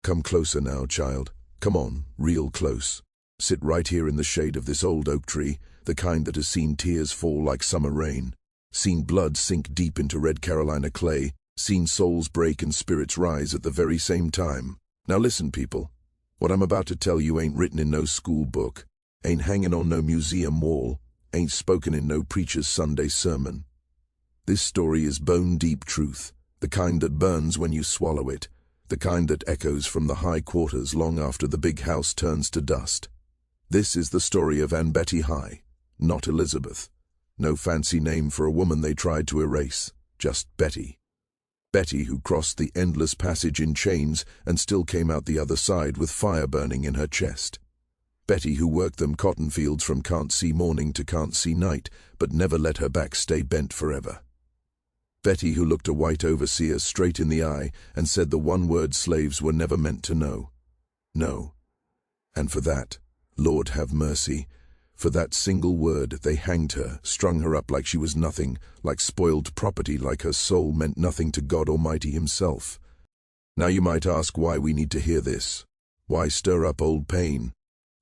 Come closer now, child. Come on, real close. Sit right here in the shade of this old oak tree, the kind that has seen tears fall like summer rain, seen blood sink deep into red Carolina clay, seen souls break and spirits rise at the very same time. Now listen, people. What I'm about to tell you ain't written in no school book, ain't hanging on no museum wall, ain't spoken in no preacher's Sunday sermon. This story is bone-deep truth, the kind that burns when you swallow it, the kind that echoes from the high quarters long after the big house turns to dust. This is the story of Ann Betty High, not Elizabeth. No fancy name for a woman they tried to erase, just Betty. Betty who crossed the endless passage in chains and still came out the other side with fire burning in her chest. Betty who worked them cotton fields from can't-see morning to can't-see night, but never let her back stay bent forever. Betty who looked a white overseer straight in the eye and said the one word slaves were never meant to know. No. And for that, Lord have mercy, for that single word they hanged her, strung her up like she was nothing, like spoiled property, like her soul meant nothing to God Almighty himself. Now you might ask why we need to hear this. Why stir up old pain?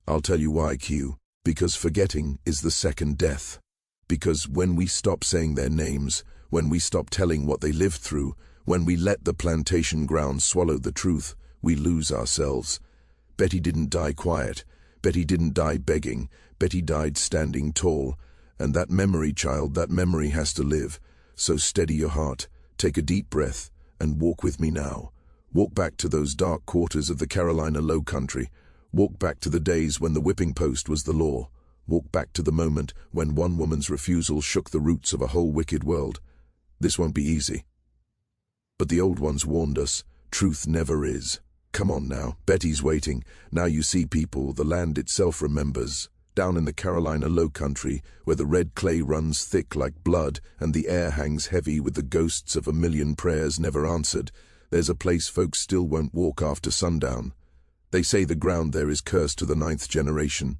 I'll tell you why, Q. Because forgetting is the second death. Because when we stop saying their names, when we stop telling what they lived through, when we let the plantation ground swallow the truth, we lose ourselves. Betty didn't die quiet. Betty didn't die begging. Betty died standing tall. And that memory, child, that memory has to live. So steady your heart, take a deep breath, and walk with me now. Walk back to those dark quarters of the Carolina Low Country. Walk back to the days when the whipping post was the law. Walk back to the moment when one woman's refusal shook the roots of a whole wicked world. This won't be easy. But the old ones warned us, truth never is. Come on now, Betty's waiting. Now you see, people, the land itself remembers. Down in the Carolina Low Country, where the red clay runs thick like blood and the air hangs heavy with the ghosts of a million prayers never answered, there's a place folks still won't walk after sundown. They say the ground there is cursed to the 9th generation.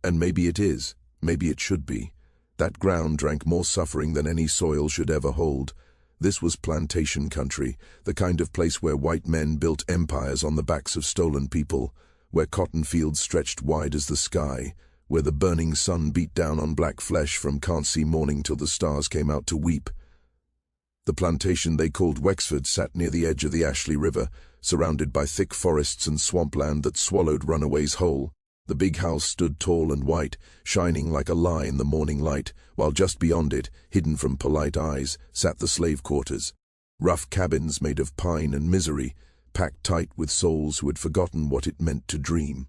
And maybe it is, maybe it should be. That ground drank more suffering than any soil should ever hold. This was plantation country, the kind of place where white men built empires on the backs of stolen people, where cotton fields stretched wide as the sky, where the burning sun beat down on black flesh from can't-see morning till the stars came out to weep. The plantation they called Wexford sat near the edge of the Ashley River, surrounded by thick forests and swampland that swallowed runaways whole. The big house stood tall and white, shining like a lie in the morning light, while just beyond it, hidden from polite eyes, sat the slave quarters. Rough cabins made of pine and misery, packed tight with souls who had forgotten what it meant to dream.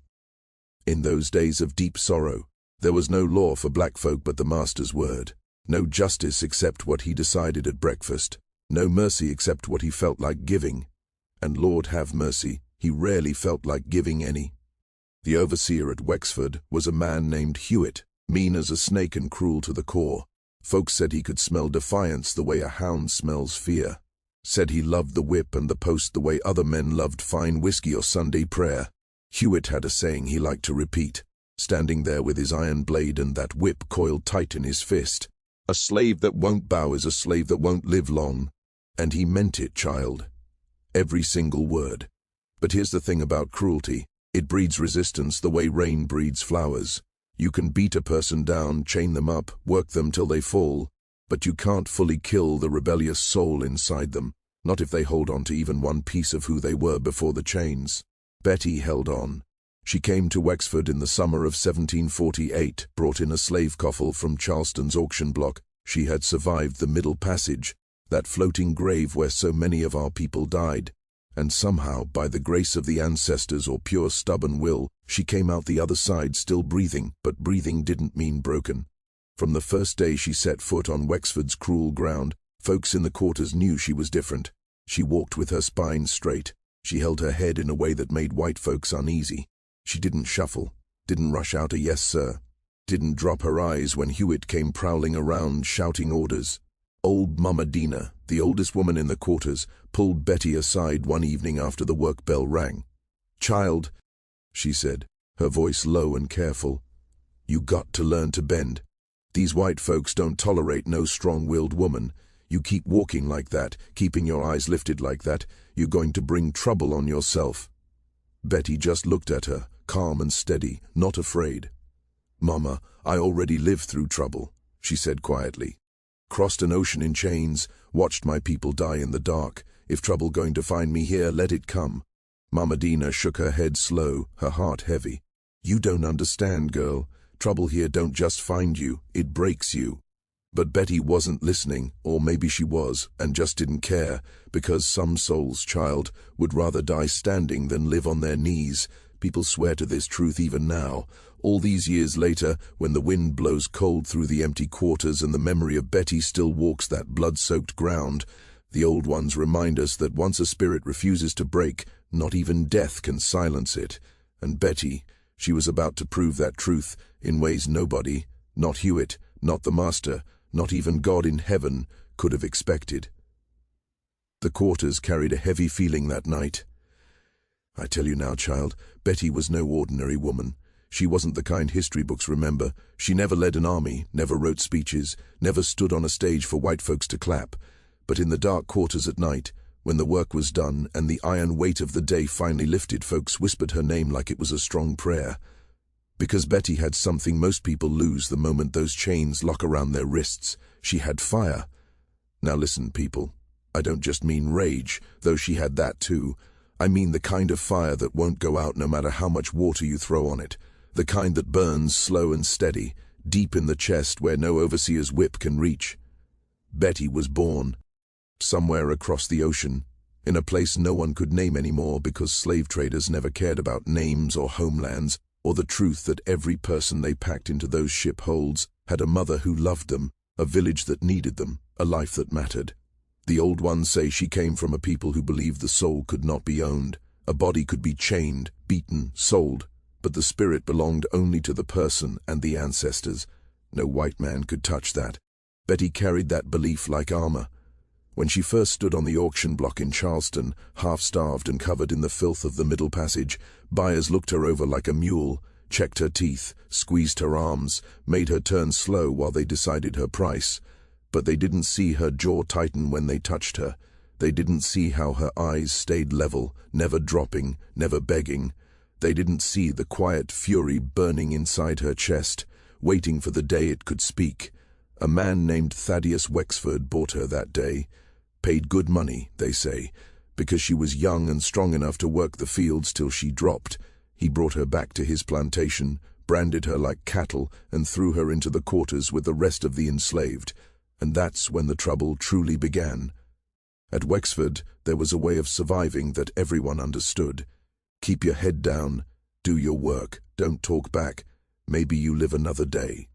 In those days of deep sorrow, there was no law for black folk but the Master's word, no justice except what he decided at breakfast, no mercy except what he felt like giving. And Lord have mercy, he rarely felt like giving any. The overseer at Wexford was a man named Hewitt, mean as a snake and cruel to the core. Folks said he could smell defiance the way a hound smells fear. Said he loved the whip and the post the way other men loved fine whiskey or Sunday prayer. Hewitt had a saying he liked to repeat, standing there with his iron blade and that whip coiled tight in his fist. A slave that won't bow is a slave that won't live long. And he meant it, child. Every single word. But here's the thing about cruelty. It breeds resistance the way rain breeds flowers. You can beat a person down, chain them up, work them till they fall, but you can't fully kill the rebellious soul inside them, not if they hold on to even one piece of who they were before the chains. Betty held on. She came to Wexford in the summer of 1748, brought in a slave coffle from Charleston's auction block. She had survived the Middle Passage, that floating grave where so many of our people died. And somehow, by the grace of the ancestors or pure stubborn will, she came out the other side still breathing, but breathing didn't mean broken. From the first day she set foot on Wexford's cruel ground, folks in the quarters knew she was different. She walked with her spine straight. She held her head in a way that made white folks uneasy. She didn't shuffle, didn't rush out a yes sir, didn't drop her eyes when Hewitt came prowling around shouting orders. Old Mama Dina, the oldest woman in the quarters, pulled Betty aside one evening after the work bell rang. "Child," she said, her voice low and careful, "you got to learn to bend. These white folks don't tolerate no strong-willed woman. You keep walking like that, keeping your eyes lifted like that, you're going to bring trouble on yourself." Betty just looked at her, calm and steady, not afraid. "Mama, I already lived through trouble," she said quietly. "Crossed an ocean in chains, watched my people die in the dark. If trouble going to find me here, let it come." Mama Dina shook her head slow, her heart heavy. "You don't understand, girl. Trouble here don't just find you, it breaks you." But Betty wasn't listening, or maybe she was, and just didn't care, because some souls, child, would rather die standing than live on their knees. People swear to this truth even now. All these years later, when the wind blows cold through the empty quarters and the memory of Betty still walks that blood-soaked ground, the old ones remind us that once a spirit refuses to break, not even death can silence it. And Betty, she was about to prove that truth in ways nobody, not Hewitt, not the Master, not even God in heaven, could have expected. The quarters carried a heavy feeling that night. I tell you now, child, Betty was no ordinary woman. She wasn't the kind history books remember. She never led an army, never wrote speeches, never stood on a stage for white folks to clap. But in the dark quarters at night, when the work was done and the iron weight of the day finally lifted, folks whispered her name like it was a strong prayer. Because Betty had something most people lose the moment those chains lock around their wrists. She had fire. Now listen, people. I don't just mean rage, though she had that too. I mean the kind of fire that won't go out no matter how much water you throw on it. The kind that burns slow and steady, deep in the chest where no overseer's whip can reach. Betty was born somewhere across the ocean, in a place no one could name anymore because slave traders never cared about names or homelands, or the truth that every person they packed into those ship holds had a mother who loved them, a village that needed them, a life that mattered. The old ones say she came from a people who believed the soul could not be owned. A body could be chained, beaten, sold, but the spirit belonged only to the person and the ancestors. No white man could touch that. Betty carried that belief like armor. When she first stood on the auction block in Charleston, half-starved and covered in the filth of the Middle Passage, buyers looked her over like a mule, checked her teeth, squeezed her arms, made her turn slow while they decided her price. But they didn't see her jaw tighten when they touched her. They didn't see how her eyes stayed level, never dropping, never begging. They didn't see the quiet fury burning inside her chest, waiting for the day it could speak. A man named Thaddeus Wexford bought her that day. Paid good money, they say, because she was young and strong enough to work the fields till she dropped. He brought her back to his plantation, branded her like cattle, and threw her into the quarters with the rest of the enslaved. And that's when the trouble truly began. At Wexford, there was a way of surviving that everyone understood. Keep your head down, do your work, don't talk back. Maybe you live another day.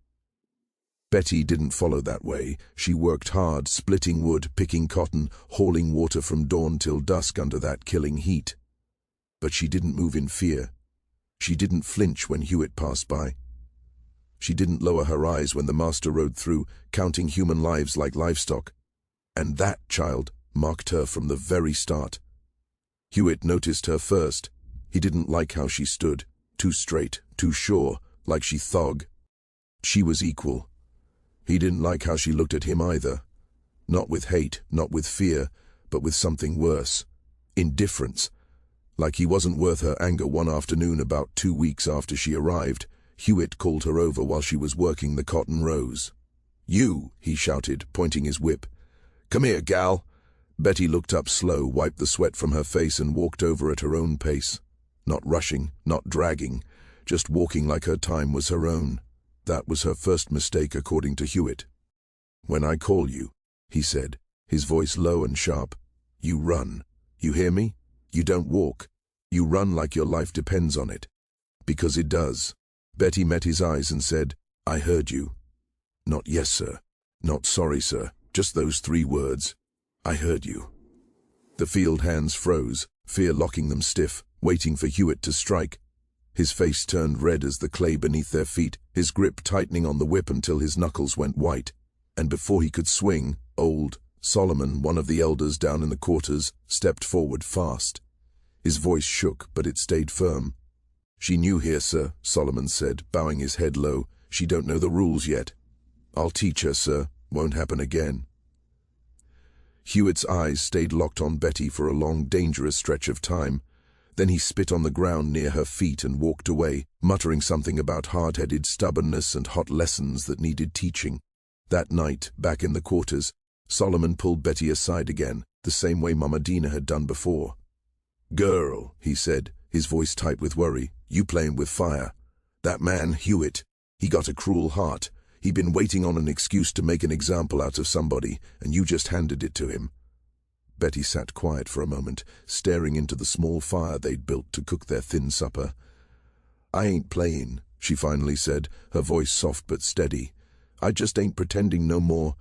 Betty didn't follow that way. She worked hard, splitting wood, picking cotton, hauling water from dawn till dusk under that killing heat. But she didn't move in fear. She didn't flinch when Hewitt passed by. She didn't lower her eyes when the Master rode through, counting human lives like livestock. And that, child, marked her from the very start. Hewitt noticed her first. He didn't like how she stood, too straight, too sure, like she thug. She was equal. He didn't like how she looked at him either. Not with hate, not with fear, but with something worse. Indifference. Like he wasn't worth her anger one afternoon about 2 weeks after she arrived. Hewitt called her over while she was working the cotton rows. "You," he shouted, pointing his whip. "Come here, gal." Betty looked up slow, wiped the sweat from her face and walked over at her own pace. Not rushing, not dragging, just walking like her time was her own. That was her first mistake according to Hewitt. "When I call you," he said, his voice low and sharp, "you run. You hear me? You don't walk. You run like your life depends on it. Because it does." Betty met his eyes and said, "I heard you." Not "yes, sir," not "sorry, sir," just those 3 words. "I heard you." The field hands froze, fear locking them stiff, waiting for Hewitt to strike. His face turned red as the clay beneath their feet, his grip tightening on the whip until his knuckles went white. And before he could swing, old Solomon, one of the elders down in the quarters, stepped forward fast. His voice shook, but it stayed firm. "She new here, sir," Solomon said, bowing his head low. "She don't know the rules yet." "I'll teach her, sir. Won't happen again." Hewitt's eyes stayed locked on Betty for a long, dangerous stretch of time. Then he spit on the ground near her feet and walked away, muttering something about hard-headed stubbornness and hot lessons that needed teaching. That night, back in the quarters, Solomon pulled Betty aside again, the same way Mama Dina had done before. "Girl," he said, his voice tight with worry, "you playing with fire. That man, Hewitt, he got a cruel heart. He been waiting on an excuse to make an example out of somebody, and you just handed it to him." Betty sat quiet for a moment, staring into the small fire they'd built to cook their thin supper. "I ain't playing," she finally said, her voice soft but steady. "I just ain't pretending no more."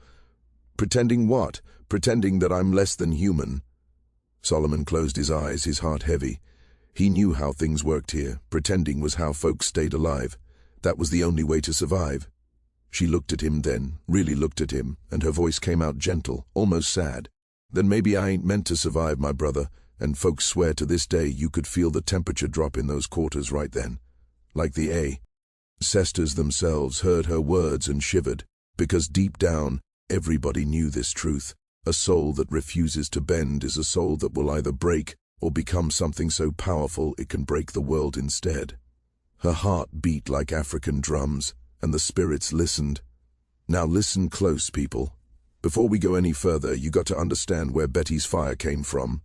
"Pretending what? Pretending that I'm less than human?" Solomon closed his eyes, his heart heavy. He knew how things worked here. Pretending was how folks stayed alive. That was the only way to survive. She looked at him then, really looked at him, and her voice came out gentle, almost sad. "Then maybe I ain't meant to survive, my brother, and folks swear to this day you could feel the temperature drop in those quarters right then. Like the ancestors themselves heard her words and shivered, because deep down, everybody knew this truth. A soul that refuses to bend is a soul that will either break or become something so powerful it can break the world instead." Her heart beat like African drums, and the spirits listened. "Now listen close, people. Before we go any further, you got to understand where Betty's fire came from.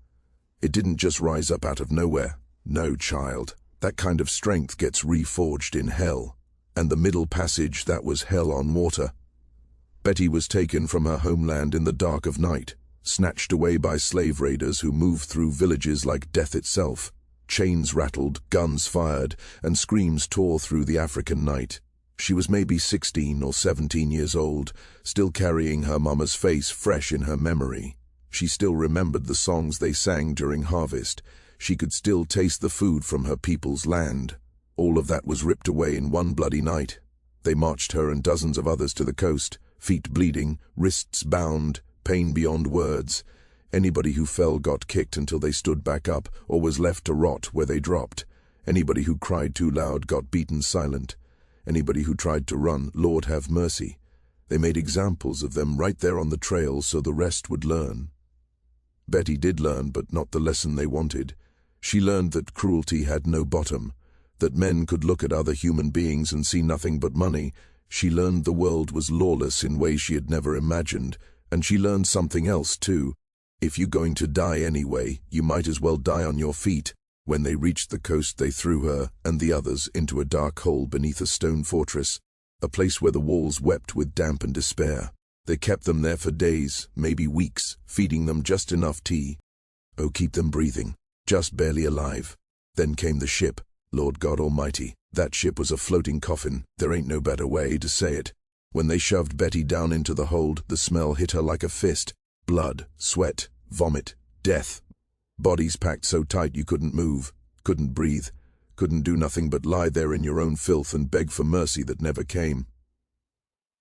It didn't just rise up out of nowhere. No, child. That kind of strength gets reforged in hell. And the Middle Passage, that was hell on water. Betty was taken from her homeland in the dark of night, snatched away by slave raiders who moved through villages like death itself. Chains rattled, guns fired, and screams tore through the African night. She was maybe 16 or 17 years old, still carrying her mama's face fresh in her memory. She still remembered the songs they sang during harvest. She could still taste the food from her people's land. All of that was ripped away in one bloody night. They marched her and dozens of others to the coast, feet bleeding, wrists bound, pain beyond words. Anybody who fell got kicked until they stood back up or was left to rot where they dropped. Anybody who cried too loud got beaten silent. Anybody who tried to run, Lord have mercy. They made examples of them right there on the trail so the rest would learn. Betty did learn, but not the lesson they wanted. She learned that cruelty had no bottom, that men could look at other human beings and see nothing but money. She learned the world was lawless in ways she had never imagined, and she learned something else too. If you're going to die anyway, you might as well die on your feet. When they reached the coast, they threw her and the others into a dark hole beneath a stone fortress, a place where the walls wept with damp and despair. They kept them there for days, maybe weeks, feeding them just enough tea. Oh, keep them breathing, just barely alive. Then came the ship, Lord God Almighty. That ship was a floating coffin, there ain't no better way to say it. When they shoved Betty down into the hold, the smell hit her like a fist. Blood, sweat, vomit, death. Bodies packed so tight you couldn't move, couldn't breathe, couldn't do nothing but lie there in your own filth and beg for mercy that never came.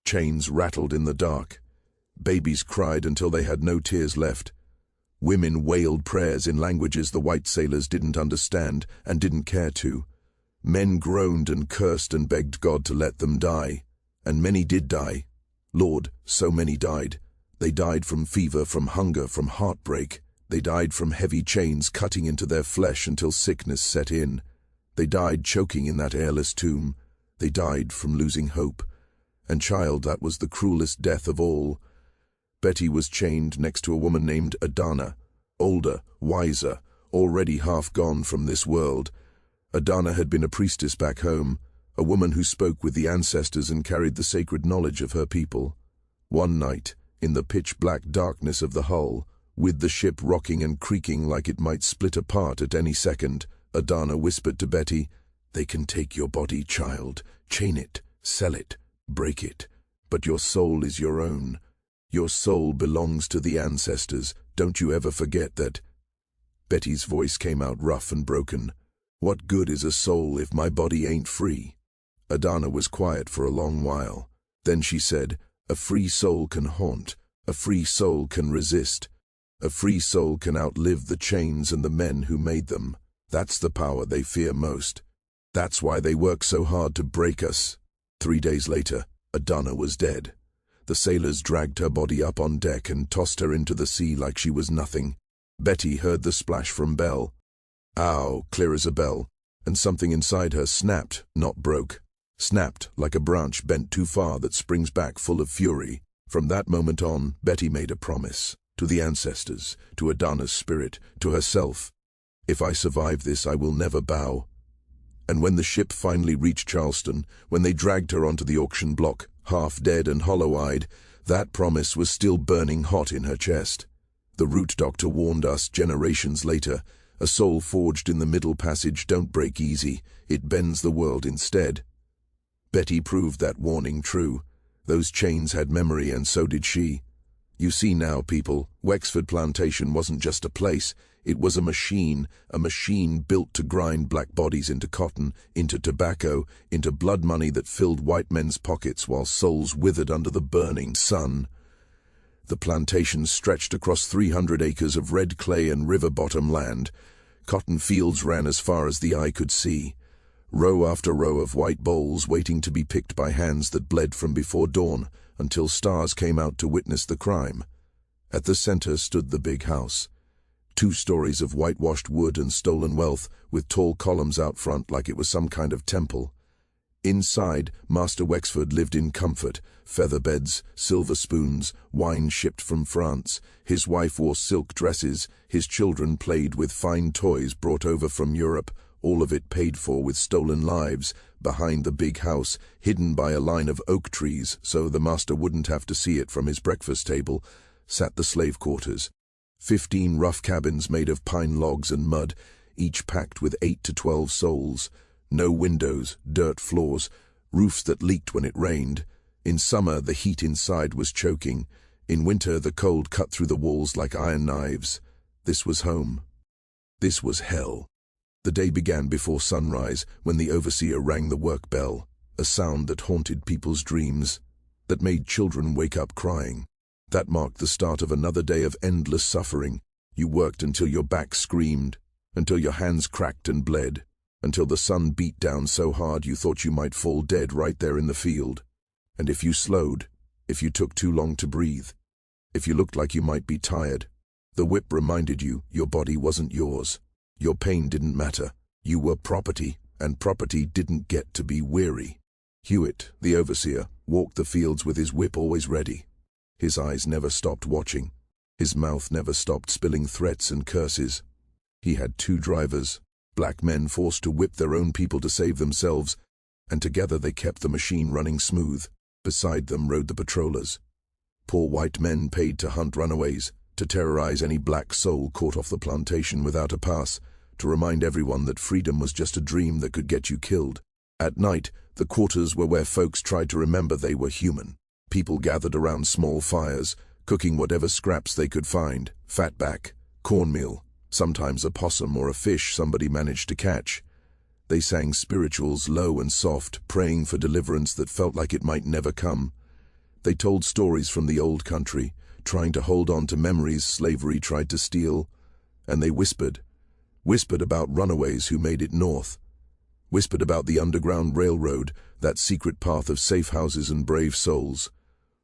Chains rattled in the dark. Babies cried until they had no tears left. Women wailed prayers in languages the white sailors didn't understand and didn't care to. Men groaned and cursed and begged God to let them die. And many did die. Lord, so many died. They died from fever, from hunger, from heartbreak. They died from heavy chains cutting into their flesh until sickness set in. They died choking in that airless tomb. They died from losing hope. And child, that was the cruelest death of all. Betty was chained next to a woman named Adana, older, wiser, already half gone from this world. Adana had been a priestess back home, a woman who spoke with the ancestors and carried the sacred knowledge of her people. One night, in the pitch-black darkness of the hull, with the ship rocking and creaking like it might split apart at any second, Adana whispered to Betty, "They can take your body, child, chain it, sell it, break it, but your soul is your own. Your soul belongs to the ancestors. Don't you ever forget that." Betty's voice came out rough and broken. "What good is a soul if my body ain't free?" Adana was quiet for a long while. Then she said, "A free soul can haunt. A free soul can resist. A free soul can outlive the chains and the men who made them. That's the power they fear most. That's why they work so hard to break us." 3 days later, Adana was dead. The sailors dragged her body up on deck and tossed her into the sea like she was nothing. Betty heard the splash from Belle. Ow, clear as a bell, and something inside her snapped, not broke. Snapped like a branch bent too far that springs back full of fury. From that moment on, Betty made a promise. To the ancestors, to Adana's spirit, to herself. If I survive this, I will never bow. And when the ship finally reached Charleston, when they dragged her onto the auction block, half dead and hollow-eyed, that promise was still burning hot in her chest. The root doctor warned us generations later, a soul forged in the middle passage don't break easy, it bends the world instead. Betty proved that warning true. Those chains had memory, and so did she. You see now, people, Wexford Plantation wasn't just a place, it was a machine built to grind black bodies into cotton, into tobacco, into blood money that filled white men's pockets while souls withered under the burning sun. The plantation stretched across 300 acres of red clay and river-bottom land. Cotton fields ran as far as the eye could see. Row after row of white bowls waiting to be picked by hands that bled from before dawn until stars came out to witness the crime. At the center stood the big house. 2 stories of whitewashed wood and stolen wealth with tall columns out front like it was some kind of temple. Inside, Master Wexford lived in comfort, feather beds, silver spoons, wine shipped from France. His wife wore silk dresses, his children played with fine toys brought over from Europe, all of it paid for with stolen lives. Behind the big house, hidden by a line of oak trees so the master wouldn't have to see it from his breakfast table, sat the slave quarters. 15 rough cabins made of pine logs and mud, each packed with 8 to 12 souls. No windows, dirt floors, roofs that leaked when it rained. In summer, the heat inside was choking. In winter, the cold cut through the walls like iron knives. This was home. This was hell. The day began before sunrise, when the overseer rang the work bell, a sound that haunted people's dreams, that made children wake up crying. That marked the start of another day of endless suffering. You worked until your back screamed, until your hands cracked and bled, until the sun beat down so hard you thought you might fall dead right there in the field. And if you slowed, if you took too long to breathe, if you looked like you might be tired, the whip reminded you your body wasn't yours. Your pain didn't matter. You were property, and property didn't get to be weary. Hewitt, the overseer, walked the fields with his whip always ready. His eyes never stopped watching. His mouth never stopped spilling threats and curses. He had 2 drivers, black men forced to whip their own people to save themselves, and together they kept the machine running smooth. Beside them rode the patrollers. Poor white men paid to hunt runaways, to terrorize any black soul caught off the plantation without a pass, to remind everyone that freedom was just a dream that could get you killed. At night, the quarters were where folks tried to remember they were human. People gathered around small fires, cooking whatever scraps they could find, fatback, cornmeal, sometimes a possum or a fish somebody managed to catch. They sang spirituals low and soft, praying for deliverance that felt like it might never come. They told stories from the old country, trying to hold on to memories slavery tried to steal. And they whispered about runaways who made it north. Whispered about the Underground Railroad, that secret path of safe houses and brave souls.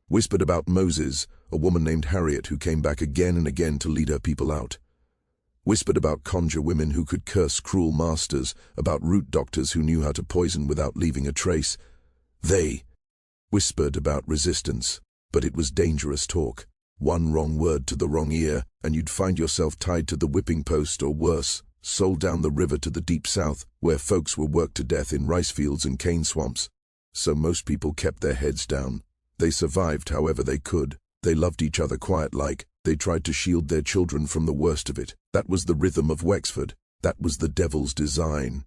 Whispered about Moses, a woman named Harriet who came back again and again to lead her people out. Whispered about conjure women who could curse cruel masters, about root doctors who knew how to poison without leaving a trace. They whispered about resistance, but it was dangerous talk. One wrong word to the wrong ear, and you'd find yourself tied to the whipping post or worse, sold down the river to the deep south, where folks were worked to death in rice fields and cane swamps. So most people kept their heads down. They survived however they could. They loved each other quiet-like. They tried to shield their children from the worst of it. That was the rhythm of Wexford. That was the devil's design.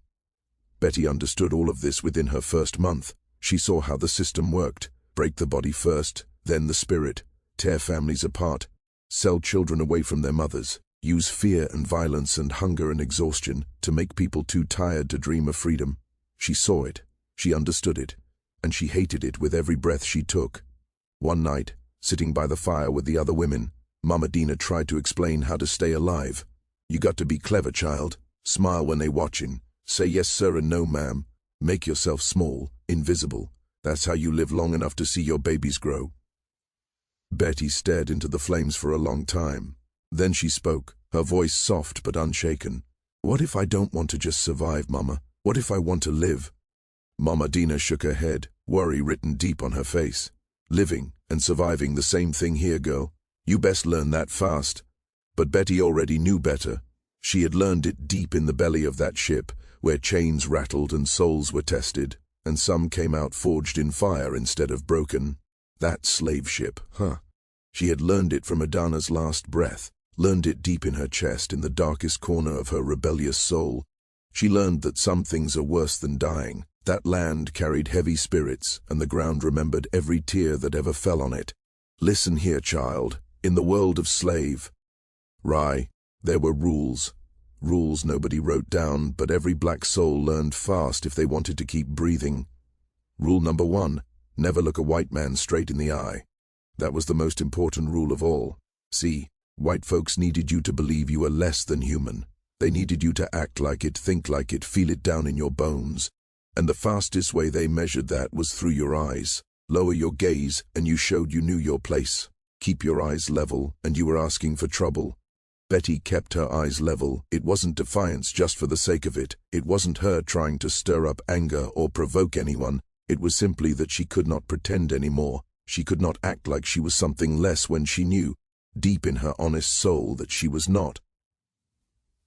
Betty understood all of this within her first month. She saw how the system worked. Break the body first, then the spirit. Tear families apart. Sell children away from their mothers. Use fear and violence and hunger and exhaustion to make people too tired to dream of freedom. She saw it. She understood it. And she hated it with every breath she took. One night, sitting by the fire with the other women, Mama Dina tried to explain how to stay alive. You got to be clever, child. Smile when they watching. Say yes, sir, and no, ma'am. Make yourself small, invisible. That's how you live long enough to see your babies grow. Betty stared into the flames for a long time. Then she spoke, her voice soft but unshaken. What if I don't want to just survive, Mama? What if I want to live? Mama Dina shook her head, worry written deep on her face. Living and surviving the same thing here, girl. You best learn that fast. But Betty already knew better. She had learned it deep in the belly of that ship, where chains rattled and souls were tested, and some came out forged in fire instead of broken. That slave ship, huh? She had learned it from Adana's last breath, learned it deep in her chest, in the darkest corner of her rebellious soul. She learned that some things are worse than dying. That land carried heavy spirits, and the ground remembered every tear that ever fell on it. Listen here, child. In the world of slave, Rai, there were rules. Rules nobody wrote down, but every black soul learned fast if they wanted to keep breathing. Rule number 1, never look a white man straight in the eye. That was the most important rule of all. See, white folks needed you to believe you were less than human. They needed you to act like it, think like it, feel it down in your bones. And the fastest way they measured that was through your eyes. Lower your gaze, and you showed you knew your place. Keep your eyes level, and you were asking for trouble. Betty kept her eyes level. It wasn't defiance just for the sake of it. It wasn't her trying to stir up anger or provoke anyone. It was simply that she could not pretend anymore. She could not act like she was something less when she knew, deep in her honest soul, that she was not.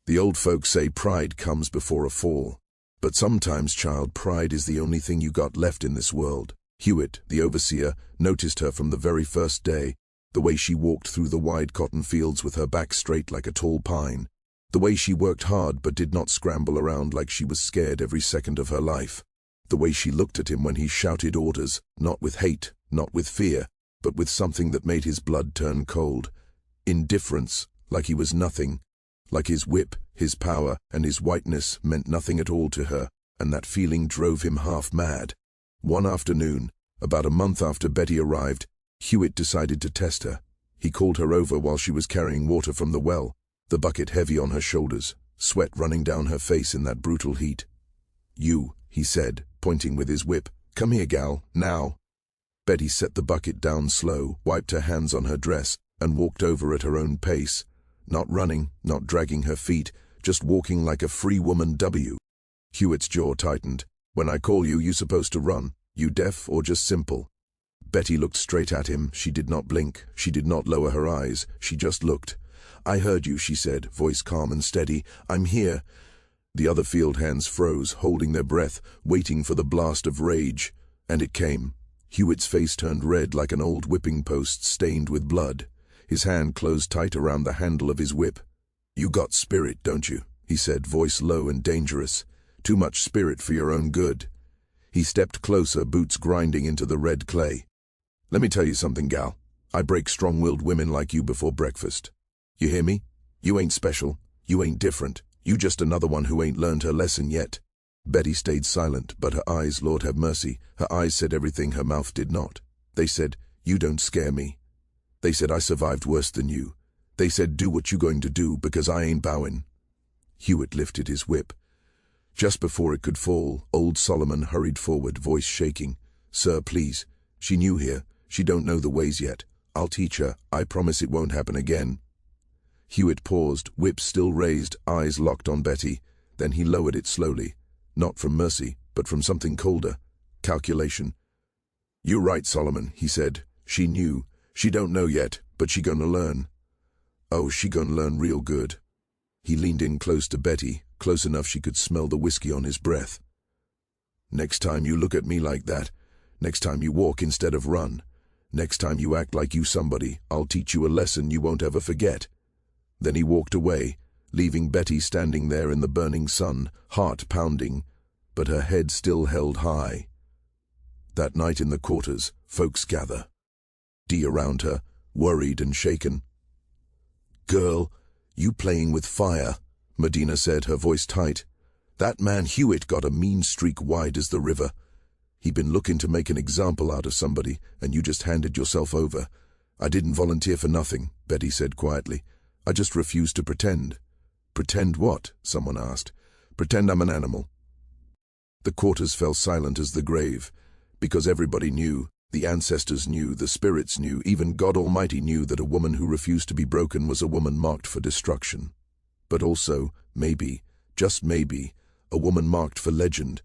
The old folks say pride comes before a fall. But sometimes, child, pride is the only thing you got left in this world. Hewitt, the overseer, noticed her from the very first day. The way she walked through the wide cotton fields with her back straight like a tall pine. The way she worked hard but did not scramble around like she was scared every second of her life. The way she looked at him when he shouted orders, not with hate, not with fear, but with something that made his blood turn cold. Indifference, like he was nothing. Like his whip, his power, and his whiteness meant nothing at all to her, and that feeling drove him half mad. One afternoon, about a month after Betty arrived, Hewitt decided to test her. He called her over while she was carrying water from the well, the bucket heavy on her shoulders, sweat running down her face in that brutal heat. "You," he said, pointing with his whip. "Come here, gal, now." Betty set the bucket down slow, wiped her hands on her dress, and walked over at her own pace. Not running, not dragging her feet, just walking like a free woman. Hewitt's jaw tightened. "When I call you, you supposed to run. You deaf or just simple?" Betty looked straight at him. She did not blink. She did not lower her eyes. She just looked. "I heard you," she said, voice calm and steady. "I'm here." The other field hands froze, holding their breath, waiting for the blast of rage. And it came. Hewitt's face turned red like an old whipping post stained with blood. His hand closed tight around the handle of his whip. "You got spirit, don't you?" he said, voice low and dangerous. "Too much spirit for your own good." He stepped closer, boots grinding into the red clay. "Let me tell you something, gal. I break strong-willed women like you before breakfast. You hear me? You ain't special. You ain't different. You just another one who ain't learned her lesson yet." Betty stayed silent, but her eyes, Lord have mercy, her eyes said everything her mouth did not. They said, "You don't scare me." They said, "I survived worse than you." They said, "Do what you going to do, because I ain't bowing." Hewitt lifted his whip. Just before it could fall, old Solomon hurried forward, voice shaking. "Sir, please. She new here. She don't know the ways yet. I'll teach her. I promise it won't happen again." Hewitt paused, whip still raised, eyes locked on Betty. Then he lowered it slowly. Not from mercy, but from something colder. Calculation. "You're right, Solomon," he said. "She knew. She don't know yet, but she gonna learn. Oh, she gonna learn real good." He leaned in close to Betty, close enough she could smell the whiskey on his breath. "Next time you look at me like that, next time you walk instead of run, next time you act like you somebody, I'll teach you a lesson you won't ever forget." Then he walked away, leaving Betty standing there in the burning sun, heart pounding, but her head still held high. That night in the quarters, folks gather. Dee around her, worried and shaken. "Girl, you playing with fire," Medina said, her voice tight. "That man Hewitt got a mean streak wide as the river. He been looking to make an example out of somebody, and you just handed yourself over." "I didn't volunteer for nothing," Betty said quietly. "I just refused to pretend." "Pretend what?" someone asked. "Pretend I'm an animal." The quarters fell silent as the grave, because everybody knew, the ancestors knew, the spirits knew, even God Almighty knew that a woman who refused to be broken was a woman marked for destruction. But also, maybe, just maybe, a woman marked for legend.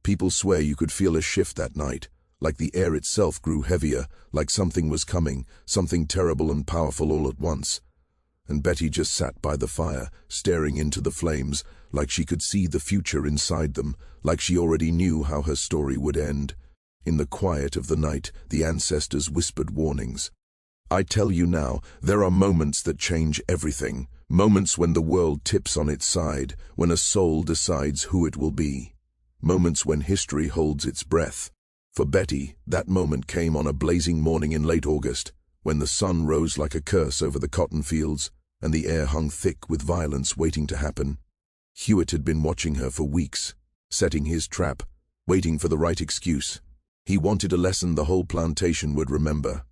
People swear you could feel a shift that night, like the air itself grew heavier, like something was coming, something terrible and powerful all at once. And Betty just sat by the fire, staring into the flames, like she could see the future inside them, like she already knew how her story would end. In the quiet of the night, the ancestors whispered warnings. I tell you now, there are moments that change everything, moments when the world tips on its side, when a soul decides who it will be, moments when history holds its breath. For Betty, that moment came on a blazing morning in late August, when the sun rose like a curse over the cotton fields, and the air hung thick with violence waiting to happen. Hewitt had been watching her for weeks, setting his trap, waiting for the right excuse. He wanted a lesson the whole plantation would remember.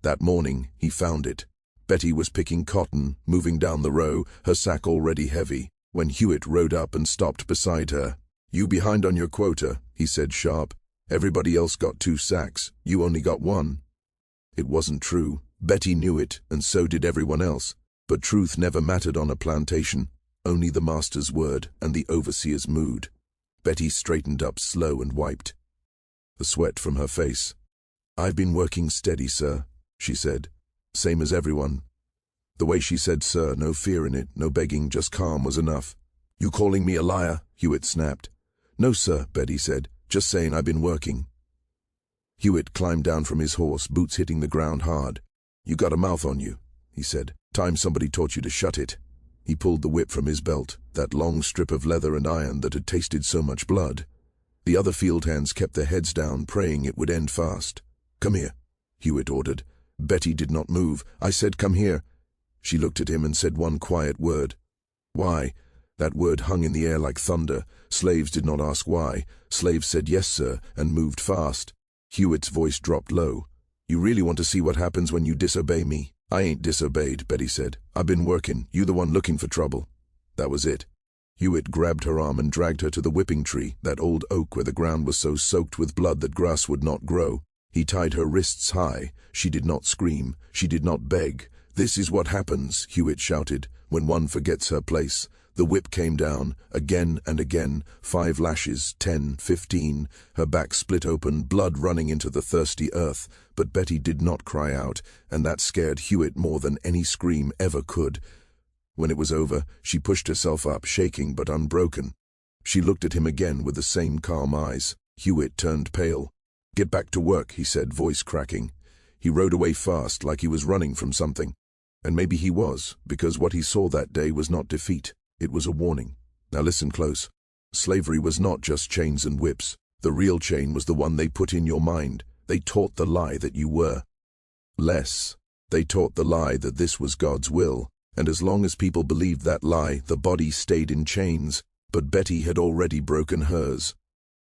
That morning, he found it. Betty was picking cotton, moving down the row, her sack already heavy, when Hewitt rode up and stopped beside her. You behind on your quota, he said sharp. Everybody else got 2 sacks, you only got 1. It wasn't true. Betty knew it, and so did everyone else. But truth never mattered on a plantation, only the master's word and the overseer's mood. Betty straightened up slow and wiped the sweat from her face. I've been working steady, sir, she said. Same as everyone. The way she said sir, no fear in it, no begging, just calm was enough. You calling me a liar? Hewitt snapped. No, sir, Betty said. Just saying I've been working. Hewitt climbed down from his horse, boots hitting the ground hard. You got a mouth on you, he said. Time somebody taught you to shut it. He pulled the whip from his belt, that long strip of leather and iron that had tasted so much blood. The other field hands kept their heads down, praying it would end fast. Come here, Hewitt ordered. Betty did not move. I said, come here. She looked at him and said one quiet word. Why? That word hung in the air like thunder. Slaves did not ask why. Slaves said yes, sir, and moved fast. Hewitt's voice dropped low. You really want to see what happens when you disobey me? I ain't disobeyed, Betty said. I've been working. You the one looking for trouble. That was it. Hewitt grabbed her arm and dragged her to the whipping tree, that old oak where the ground was so soaked with blood that grass would not grow. He tied her wrists high. She did not scream. She did not beg. This is what happens, Hewitt shouted, when one forgets her place. The whip came down, again and again, 5 lashes, 10, 15. Her back split open, blood running into the thirsty earth. But Betty did not cry out, and that scared Hewitt more than any scream ever could. When it was over, she pushed herself up, shaking but unbroken. She looked at him again with the same calm eyes. Hewitt turned pale. Get back to work, he said, voice cracking. He rode away fast, like he was running from something. And maybe he was, because what he saw that day was not defeat. It was a warning. Now listen close. Slavery was not just chains and whips. The real chain was the one they put in your mind. They taught the lie that you were less. They taught the lie that this was God's will. And as long as people believed that lie, the body stayed in chains. But Betty had already broken hers.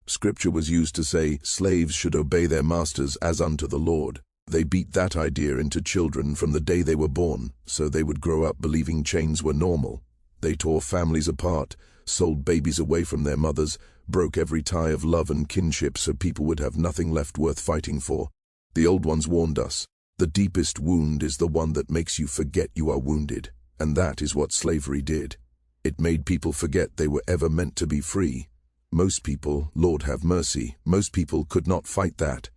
Scripture was used to say slaves should obey their masters as unto the Lord. They beat that idea into children from the day they were born, so they would grow up believing chains were normal. They tore families apart, sold babies away from their mothers, broke every tie of love and kinship so people would have nothing left worth fighting for. The old ones warned us. The deepest wound is the one that makes you forget you are wounded, and that is what slavery did. It made people forget they were ever meant to be free. Most people, Lord have mercy, most people could not fight that.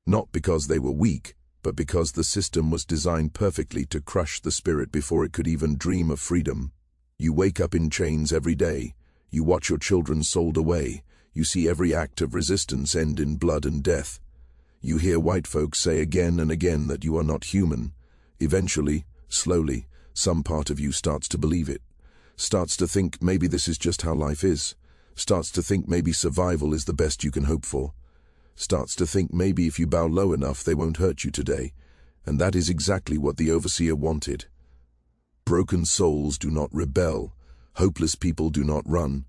Not because they were weak, but because the system was designed perfectly to crush the spirit before it could even dream of freedom. You wake up in chains every day. You watch your children sold away. You see every act of resistance end in blood and death. You hear white folks say again and again that you are not human. Eventually, slowly, some part of you starts to believe it. Starts to think maybe this is just how life is. Starts to think maybe survival is the best you can hope for. Starts to think maybe if you bow low enough they won't hurt you today. And that is exactly what the overseer wanted. Broken souls do not rebel. Hopeless people do not run.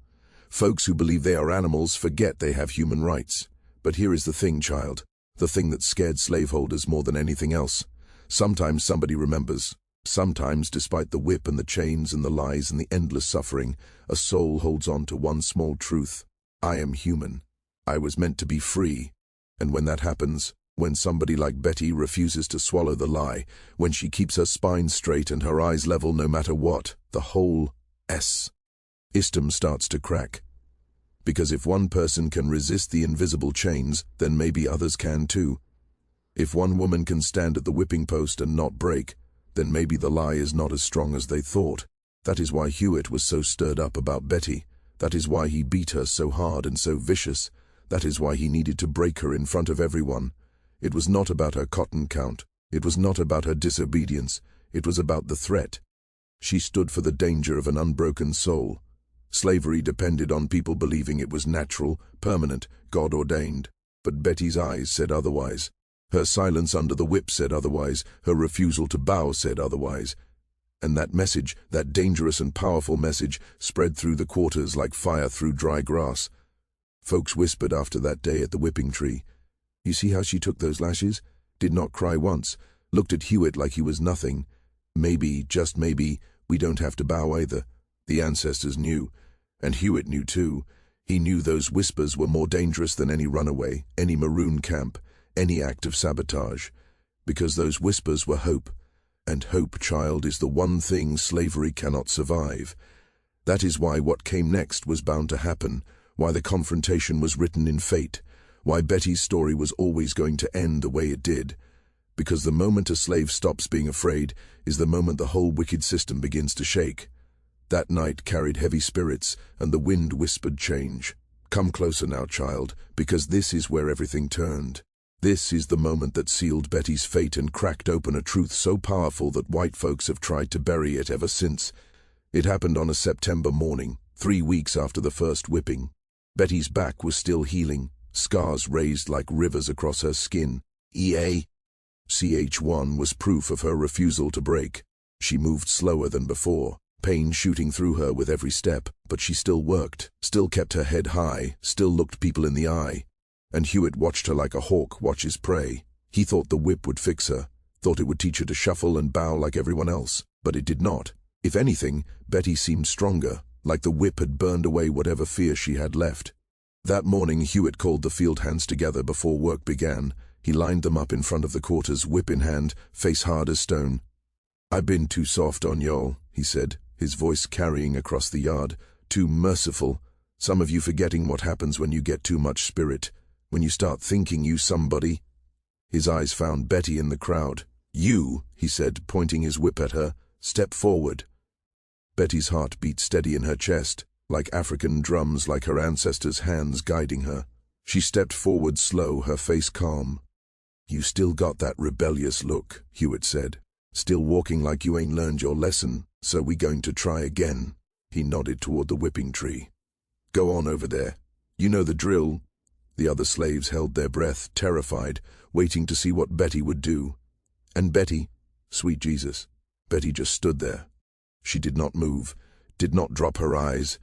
Folks who believe they are animals forget they have human rights. But here is the thing, child. The thing that scared slaveholders more than anything else. Sometimes somebody remembers. Sometimes, despite the whip and the chains and the lies and the endless suffering, a soul holds on to one small truth. I am human. I was meant to be free. And when that happens, when somebody like Betty refuses to swallow the lie, when she keeps her spine straight and her eyes level no matter what, the whole Istum starts to crack. Because if one person can resist the invisible chains, then maybe others can too. If one woman can stand at the whipping post and not break, then maybe the lie is not as strong as they thought. That is why Hewitt was so stirred up about Betty. That is why he beat her so hard and so vicious. That is why he needed to break her in front of everyone. It was not about her cotton count. It was not about her disobedience. It was about the threat. She stood for the danger of an unbroken soul. Slavery depended on people believing it was natural, permanent, God-ordained. But Betty's eyes said otherwise. Her silence under the whip said otherwise. Her refusal to bow said otherwise. And that message, that dangerous and powerful message, spread through the quarters like fire through dry grass. Folks whispered after that day at the whipping tree. You see how she took those lashes? Did not cry once. Looked at Hewitt like he was nothing. Maybe, just maybe, we don't have to bow either. The ancestors knew. And Hewitt knew too. He knew those whispers were more dangerous than any runaway, any maroon camp, any act of sabotage. Because those whispers were hope. And hope, child, is the one thing slavery cannot survive. That is why what came next was bound to happen, why the confrontation was written in fate, why Betty's story was always going to end the way it did. Because the moment a slave stops being afraid is the moment the whole wicked system begins to shake. That night carried heavy spirits, and the wind whispered change. Come closer now, child, because this is where everything turned. This is the moment that sealed Betty's fate and cracked open a truth so powerful that white folks have tried to bury it ever since. It happened on a September morning, 3 weeks after the first whipping. Betty's back was still healing, scars raised like rivers across her skin. CH1 was proof of her refusal to break. She moved slower than before, pain shooting through her with every step, but she still worked, still kept her head high, still looked people in the eye. And Hewitt watched her like a hawk watches prey. He thought the whip would fix her, thought it would teach her to shuffle and bow like everyone else, but it did not. If anything, Betty seemed stronger, like the whip had burned away whatever fear she had left. That morning Hewitt called the field hands together before work began. He lined them up in front of the quarters, whip in hand, face hard as stone. "I've been too soft on y'all," he said, his voice carrying across the yard. "Too merciful. Some of you forgetting what happens when you get too much spirit, when you start thinking you somebody." His eyes found Betty in the crowd. "You," he said, pointing his whip at her, "step forward." Betty's heart beat steady in her chest, like African drums, like her ancestors' hands guiding her. She stepped forward slow, her face calm. "You still got that rebellious look," Hewitt said. "Still walking like you ain't learned your lesson, so we going to try again." He nodded toward the whipping tree. "Go on over there. You know the drill." The other slaves held their breath, terrified, waiting to see what Betty would do. And Betty, sweet Jesus, Betty just stood there. She did not move, did not drop her eyes,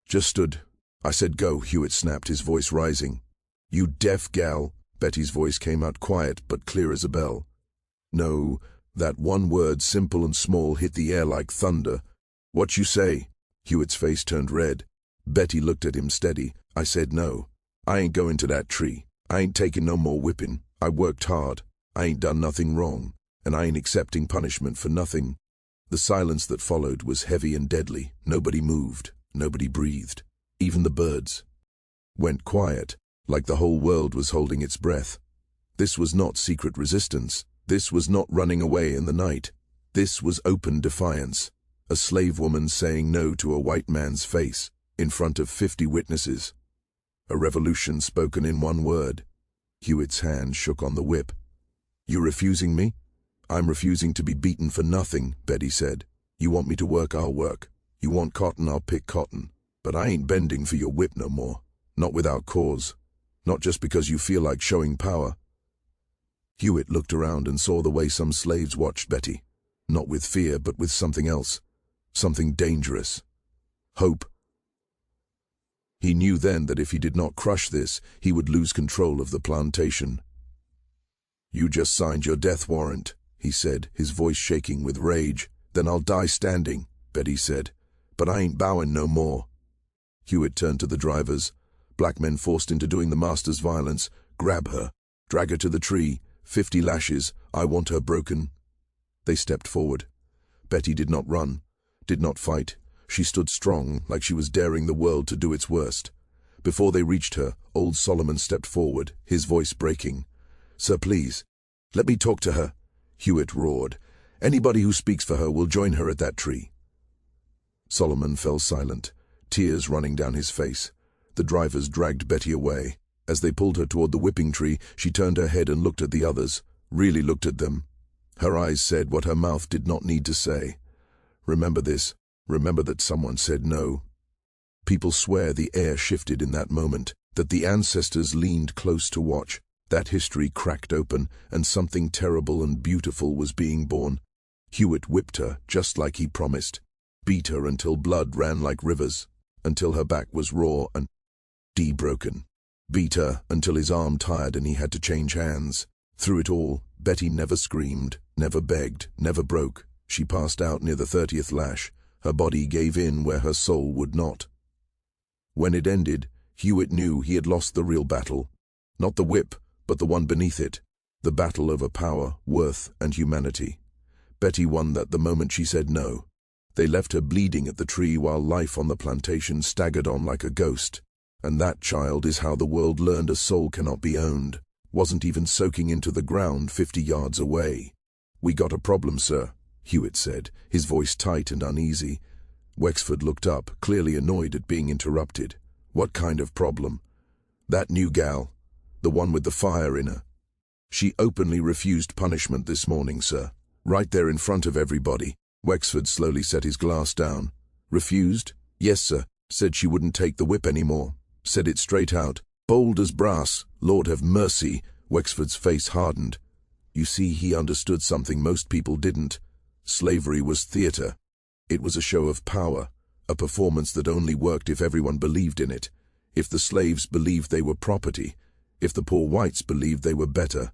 just stood. "I said go," Hewitt snapped, his voice rising. "You deaf gal." Betty's voice came out quiet but clear as a bell. "No," that one word, simple and small, hit the air like thunder. "What you say?" Hewitt's face turned red. Betty looked at him steady. "I said no. I ain't going to that tree. I ain't taking no more whipping. I worked hard. I ain't done nothing wrong. And I ain't accepting punishment for nothing." The silence that followed was heavy and deadly. Nobody moved. Nobody breathed. Even the birds went quiet, like the whole world was holding its breath. This was not secret resistance. This was not running away in the night. This was open defiance. A slave woman saying no to a white man's face, in front of 50 witnesses. A revolution spoken in one word. Hewitt's hand shook on the whip. "You refusing me?" "I'm refusing to be beaten for nothing," Betty said. "You want me to work, I'll work. You want cotton, I'll pick cotton. But I ain't bending for your whip no more. Not without cause. Not just because you feel like showing power." Hewitt looked around and saw the way some slaves watched Betty. Not with fear, but with something else. Something dangerous. Hope. He knew then that if he did not crush this, he would lose control of the plantation. "You just signed your death warrant," he said, his voice shaking with rage. "Then I'll die standing," Betty said. "But I ain't bowing no more." Hewitt turned to the drivers. Black men forced into doing the master's violence. "Grab her. Drag her to the tree. 50 lashes. I want her broken." They stepped forward. Betty did not run, did not fight. She stood strong, like she was daring the world to do its worst. Before they reached her, old Solomon stepped forward, his voice breaking. "Sir, please, let me talk to her," Hewitt roared. "Anybody who speaks for her will join her at that tree." Solomon fell silent, tears running down his face. The drivers dragged Betty away. As they pulled her toward the whipping tree, she turned her head and looked at the others, really looked at them. Her eyes said what her mouth did not need to say. "Remember this. Remember that someone said no." People swear the air shifted in that moment, that the ancestors leaned close to watch. That history cracked open, and something terrible and beautiful was being born. Hewitt whipped her, just like he promised. Beat her until blood ran like rivers, until her back was raw and broken. Beat her until his arm tired and he had to change hands. Through it all, Betty never screamed, never begged, never broke. She passed out near the 30th lash. Her body gave in where her soul would not. When it ended, Hewitt knew he had lost the real battle. Not the whip, but the one beneath it. The battle over power, worth, and humanity. Betty won that the moment she said no. They left her bleeding at the tree while life on the plantation staggered on like a ghost. And that, child, is how the world learned a soul cannot be owned. Wasn't even soaking into the ground 50 yards away. "We got a problem, sir," Hewitt said, his voice tight and uneasy. Wexford looked up, clearly annoyed at being interrupted. "What kind of problem?" "That new gal, the one with the fire in her. She openly refused punishment this morning, sir. Right there in front of everybody." Wexford slowly set his glass down. "Refused?" "Yes, sir. Said she wouldn't take the whip anymore. Said it straight out. Bold as brass. Lord have mercy." Wexford's face hardened. You see, he understood something most people didn't. Slavery was theater. It was a show of power, a performance that only worked if everyone believed in it. If the slaves believed they were property, if the poor whites believed they were better,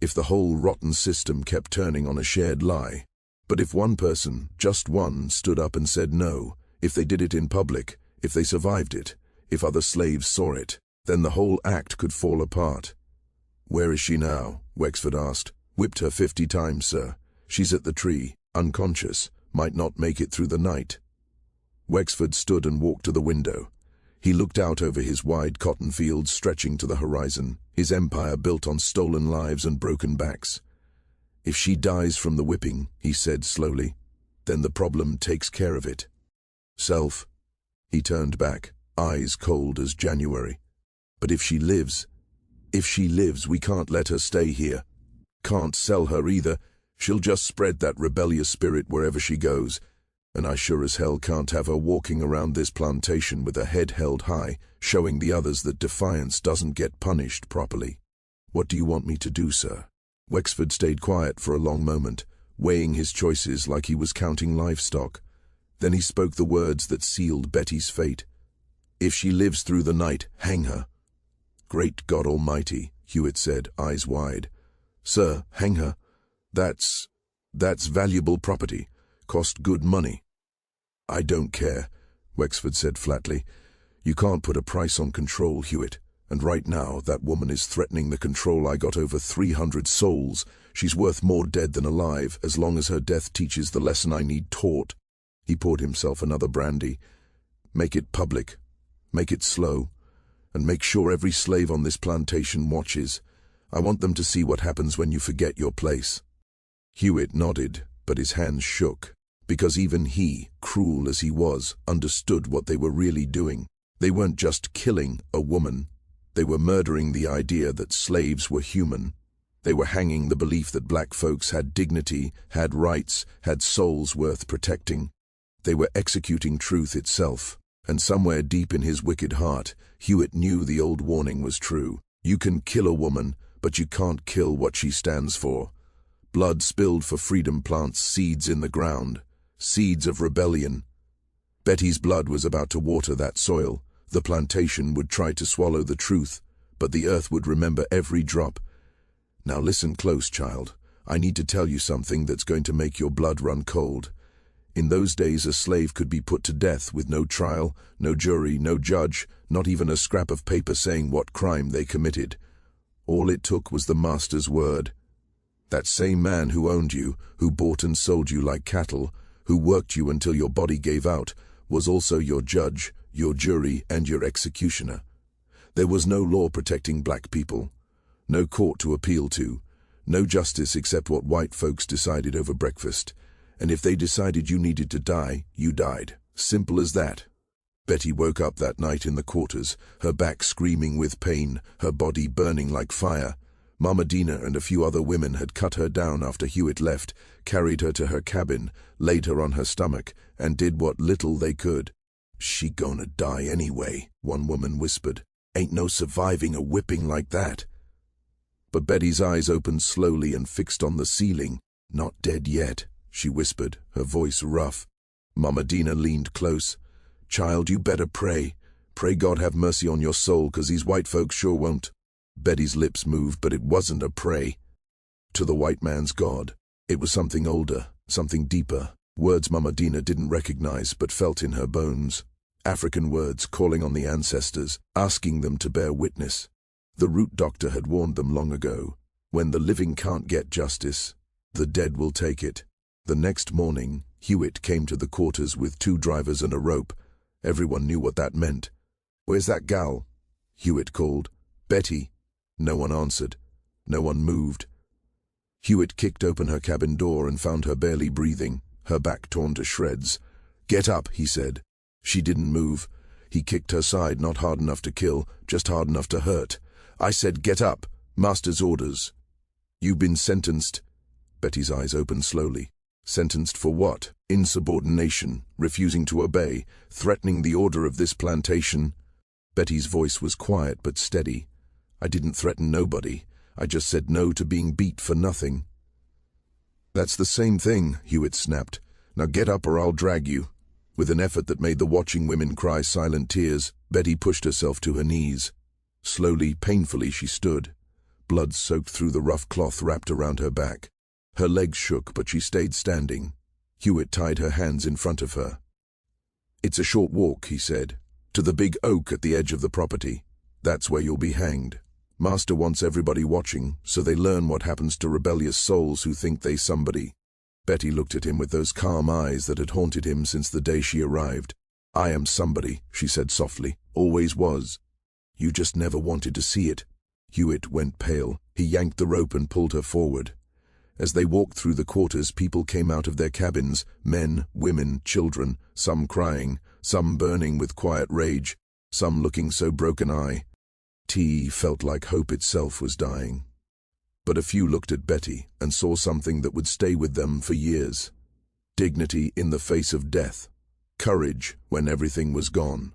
if the whole rotten system kept turning on a shared lie. But if one person, just one, stood up and said no, if they did it in public, if they survived it, if other slaves saw it, then the whole act could fall apart. "Where is she now?" Wexford asked. "Whipped her 50 times, sir. She's at the tree, unconscious, might not make it through the night." Wexford stood and walked to the window. He looked out over his wide cotton fields stretching to the horizon, his empire built on stolen lives and broken backs. "If she dies from the whipping," he said slowly, "then the problem takes care of it. Self." He turned back, eyes cold as January. "But if she lives, we can't let her stay here. Can't sell her either. She'll just spread that rebellious spirit wherever she goes. And I sure as hell can't have her walking around this plantation with her head held high, showing the others that defiance doesn't get punished properly." "What do you want me to do, sir?" Wexford stayed quiet for a long moment, weighing his choices like he was counting livestock. Then he spoke the words that sealed Betty's fate. "If she lives through the night, hang her." "Great God Almighty," Hewitt said, eyes wide. "Sir, hang her? That's valuable property. Cost good money." "I don't care," Wexford said flatly. "You can't put a price on control, Hewitt. And right now, that woman is threatening the control I got over 300 souls. She's worth more dead than alive, as long as her death teaches the lesson I need taught." He poured himself another brandy. "Make it public. Make it slow. And make sure every slave on this plantation watches. I want them to see what happens when you forget your place." Hewitt nodded, but his hands shook, because even he, cruel as he was, understood what they were really doing. They weren't just killing a woman. They were murdering the idea that slaves were human. They were hanging the belief that black folks had dignity, had rights, had souls worth protecting. They were executing truth itself. And somewhere deep in his wicked heart, Hewitt knew the old warning was true. You can kill a woman, but you can't kill what she stands for. Blood spilled for freedom plants seeds in the ground, seeds of rebellion. Betty's blood was about to water that soil. The plantation would try to swallow the truth, but the earth would remember every drop. "Now listen close, child. I need to tell you something that's going to make your blood run cold. In those days, a slave could be put to death with no trial, no jury, no judge, not even a scrap of paper saying what crime they committed. All it took was the master's word. That same man who owned you, who bought and sold you like cattle, who worked you until your body gave out, was also your judge, your jury, and your executioner. There was no law protecting black people, no court to appeal to, no justice except what white folks decided over breakfast, and if they decided you needed to die, you died. Simple as that. Betty woke up that night in the quarters, her back screaming with pain, her body burning like fire. Mama Dina and a few other women had cut her down after Hewitt left, carried her to her cabin, laid her on her stomach, and did what little they could. "She gonna die anyway," one woman whispered. "Ain't no surviving a whipping like that." But Betty's eyes opened slowly and fixed on the ceiling. "Not dead yet," she whispered, her voice rough. Mama Dina leaned close. "Child, you better pray. Pray God have mercy on your soul, 'cause these white folks sure won't." Betty's lips moved, but it wasn't a pray to the white man's God. It was something older, something deeper, words Mama Dina didn't recognize but felt in her bones. African words calling on the ancestors, asking them to bear witness. The root doctor had warned them long ago. When the living can't get justice, the dead will take it. The next morning, Hewitt came to the quarters with 2 drivers and a rope. Everyone knew what that meant. "Where's that gal?" Hewitt called. "Betty." No one answered. No one moved. Hewitt kicked open her cabin door and found her barely breathing, her back torn to shreds. "Get up," he said. She didn't move. He kicked her side, not hard enough to kill, just hard enough to hurt. "I said get up. Master's orders." "You've been sentenced." Betty's eyes opened slowly. "Sentenced for what?" "Insubordination, refusing to obey, threatening the order of this plantation." Betty's voice was quiet but steady. "I didn't threaten nobody. I just said no to being beat for nothing." "That's the same thing," Hewitt snapped. "Now get up or I'll drag you." With an effort that made the watching women cry silent tears, Betty pushed herself to her knees. Slowly, painfully, she stood. Blood soaked through the rough cloth wrapped around her back. Her legs shook, but she stayed standing. Hewitt tied her hands in front of her. "It's a short walk," he said, "to the big oak at the edge of the property. That's where you'll be hanged. Master wants everybody watching, so they learn what happens to rebellious souls who think they somebody." Betty looked at him with those calm eyes that had haunted him since the day she arrived. "I am somebody," she said softly. "Always was. You just never wanted to see it." Hewitt went pale. He yanked the rope and pulled her forward. As they walked through the quarters, people came out of their cabins, men, women, children, some crying, some burning with quiet rage, some looking so broken-eyed. T felt like hope itself was dying. But a few looked at Betty and saw something that would stay with them for years. Dignity in the face of death. Courage when everything was gone.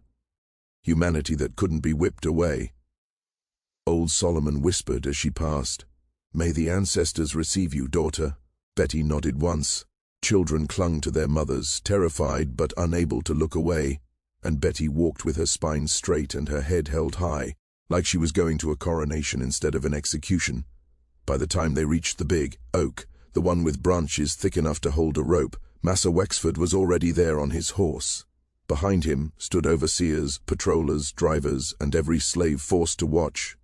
Humanity that couldn't be whipped away. Old Solomon whispered as she passed, "May the ancestors receive you, daughter." Betty nodded once. Children clung to their mothers, terrified but unable to look away, and Betty walked with her spine straight and her head held high, like she was going to a coronation instead of an execution. By the time they reached the big oak, the one with branches thick enough to hold a rope, Massa Wexford was already there on his horse. Behind him stood overseers, patrollers, drivers, and every slave forced to watch.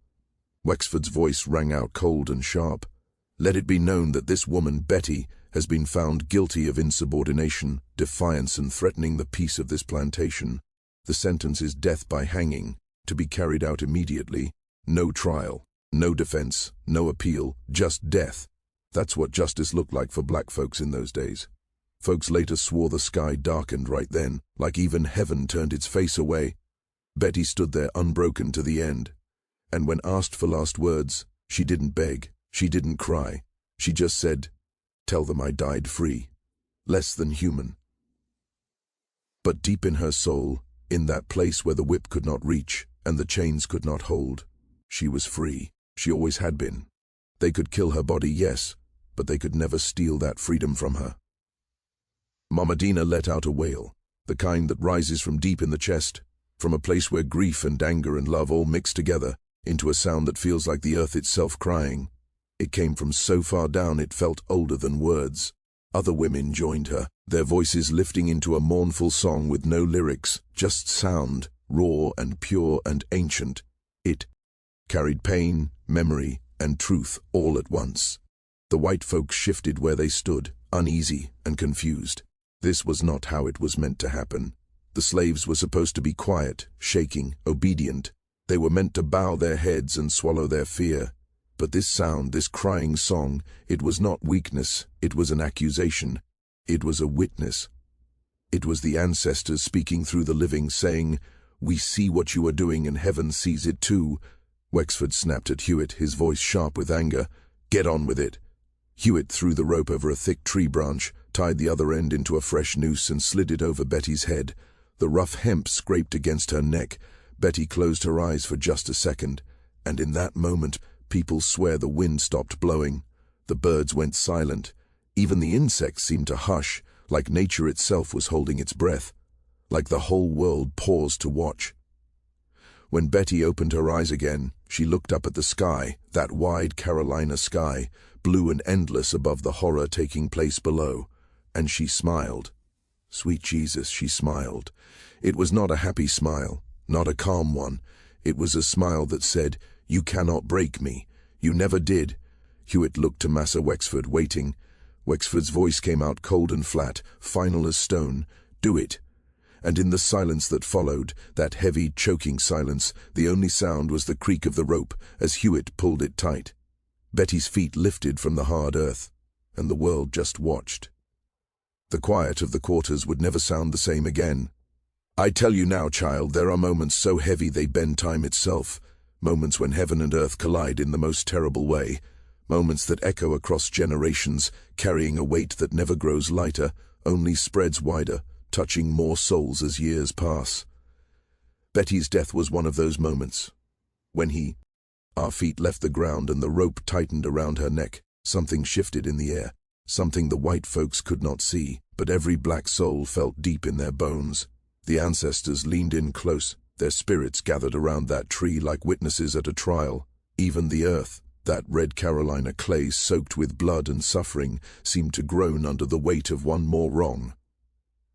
Wexford's voice rang out cold and sharp. "Let it be known that this woman, Betty, has been found guilty of insubordination, defiance, and threatening the peace of this plantation. The sentence is death by hanging, to be carried out immediately. No trial, no defense, no appeal, just death." That's what justice looked like for black folks in those days. Folks later swore the sky darkened right then, like even heaven turned its face away. Betty stood there unbroken to the end. And when asked for last words, she didn't beg, she didn't cry. She just said, "Tell them I died free. Less than human." But deep in her soul, in that place where the whip could not reach and the chains could not hold, she was free. She always had been. They could kill her body, yes, but they could never steal that freedom from her. Mama Dina let out a wail, the kind that rises from deep in the chest, from a place where grief and anger and love all mix together, into a sound that feels like the earth itself crying. It came from so far down it felt older than words. Other women joined her, their voices lifting into a mournful song with no lyrics, just sound, raw and pure and ancient. It carried pain, memory, and truth all at once. The white folks shifted where they stood, uneasy and confused. This was not how it was meant to happen. The slaves were supposed to be quiet, shaking, obedient. They were meant to bow their heads and swallow their fear. But this sound, this crying song, it was not weakness, it was an accusation. It was a witness. It was the ancestors speaking through the living, saying, "We see what you are doing and heaven sees it too." Wexford snapped at Hewitt, his voice sharp with anger. "Get on with it." Hewitt threw the rope over a thick tree branch, tied the other end into a fresh noose and slid it over Betty's head. The rough hemp scraped against her neck. Betty closed her eyes for just a second, and in that moment, people swear the wind stopped blowing. The birds went silent. Even the insects seemed to hush, like nature itself was holding its breath, like the whole world paused to watch. When Betty opened her eyes again, she looked up at the sky, that wide Carolina sky, blue and endless above the horror taking place below, and she smiled. Sweet Jesus, she smiled. It was not a happy smile, not a calm one. It was a smile that said, "You cannot break me. You never did." Hewitt looked to Massa Wexford, waiting. Wexford's voice came out cold and flat, final as stone. "Do it." And in the silence that followed, that heavy, choking silence, the only sound was the creak of the rope as Hewitt pulled it tight. Betty's feet lifted from the hard earth, and the world just watched. The quiet of the quarters would never sound the same again. "I tell you now, child, there are moments so heavy they bend time itself, moments when heaven and earth collide in the most terrible way, moments that echo across generations, carrying a weight that never grows lighter, only spreads wider, touching more souls as years pass." Betty's death was one of those moments. When our feet left the ground and the rope tightened around her neck, something shifted in the air, something the white folks could not see, but every black soul felt deep in their bones. The ancestors leaned in close, their spirits gathered around that tree like witnesses at a trial. Even the earth, that red Carolina clay soaked with blood and suffering, seemed to groan under the weight of one more wrong.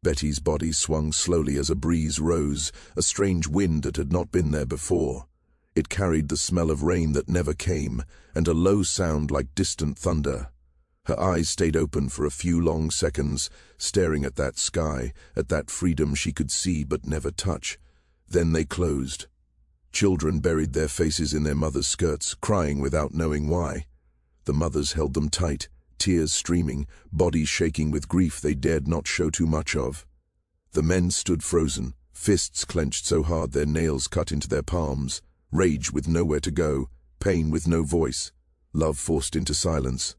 Betty's body swung slowly as a breeze rose, a strange wind that had not been there before. It carried the smell of rain that never came, and a low sound like distant thunder. Her eyes stayed open for a few long seconds, staring at that sky, at that freedom she could see but never touch. Then they closed. Children buried their faces in their mothers' skirts, crying without knowing why. The mothers held them tight, tears streaming, bodies shaking with grief they dared not show too much of. The men stood frozen, fists clenched so hard their nails cut into their palms, rage with nowhere to go, pain with no voice, love forced into silence.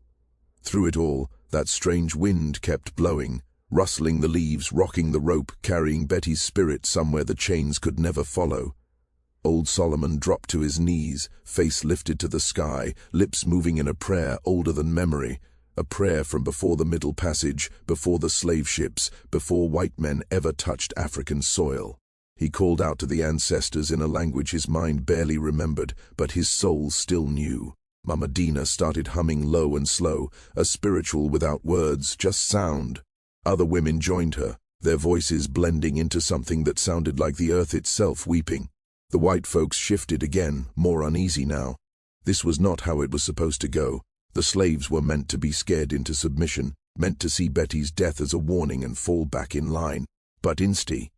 Through it all, that strange wind kept blowing, rustling the leaves, rocking the rope, carrying Betty's spirit somewhere the chains could never follow. Old Solomon dropped to his knees, face lifted to the sky, lips moving in a prayer older than memory, a prayer from before the Middle Passage, before the slave ships, before white men ever touched African soil. He called out to the ancestors in a language his mind barely remembered, but his soul still knew. Mama Dina started humming low and slow, a spiritual without words, just sound. Other women joined her, their voices blending into something that sounded like the earth itself weeping. The white folks shifted again, more uneasy now. This was not how it was supposed to go. The slaves were meant to be scared into submission, meant to see Betty's death as a warning and fall back in line. But instead,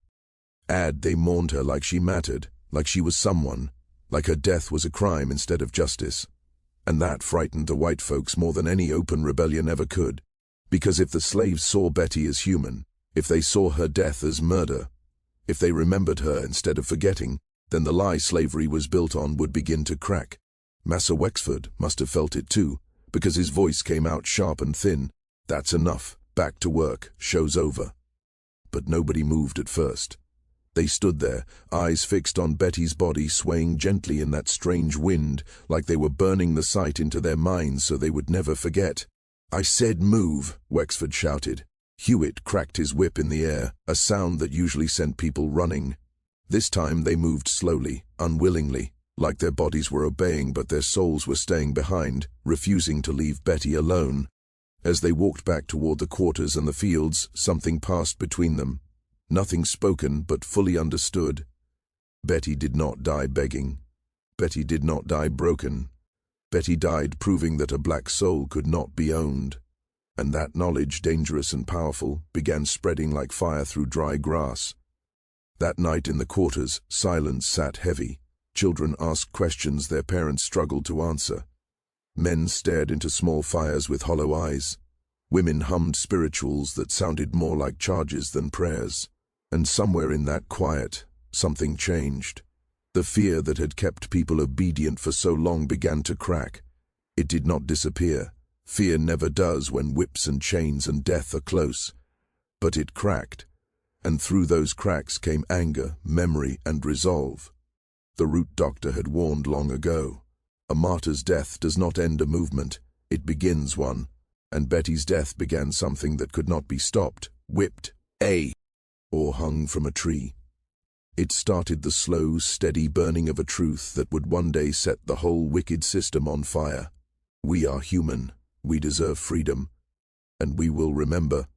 they mourned her like she mattered, like she was someone, like her death was a crime instead of justice. And that frightened the white folks more than any open rebellion ever could. Because if the slaves saw Betty as human, if they saw her death as murder, if they remembered her instead of forgetting, then the lie slavery was built on would begin to crack. Massa Wexford must have felt it too, because his voice came out sharp and thin. "That's enough. Back to work. Show's over." But nobody moved at first. They stood there, eyes fixed on Betty's body swaying gently in that strange wind, like they were burning the sight into their minds so they would never forget. "I said move," Wexford shouted. Hewitt cracked his whip in the air, a sound that usually sent people running. This time they moved slowly, unwillingly, like their bodies were obeying but their souls were staying behind, refusing to leave Betty alone. As they walked back toward the quarters and the fields, something passed between them. Nothing spoken, but fully understood. Betty did not die begging. Betty did not die broken. Betty died proving that a black soul could not be owned. And that knowledge, dangerous and powerful, began spreading like fire through dry grass. That night in the quarters, silence sat heavy. Children asked questions their parents struggled to answer. Men stared into small fires with hollow eyes. Women hummed spirituals that sounded more like charges than prayers. And somewhere in that quiet, something changed. The fear that had kept people obedient for so long began to crack. It did not disappear. Fear never does when whips and chains and death are close. But it cracked. And through those cracks came anger, memory, and resolve. The root doctor had warned long ago. A martyr's death does not end a movement, it begins one. And Betty's death began something that could not be stopped, whipped, or hung from a tree. It started the slow, steady burning of a truth that would one day set the whole wicked system on fire. We are human, we deserve freedom, and we will remember.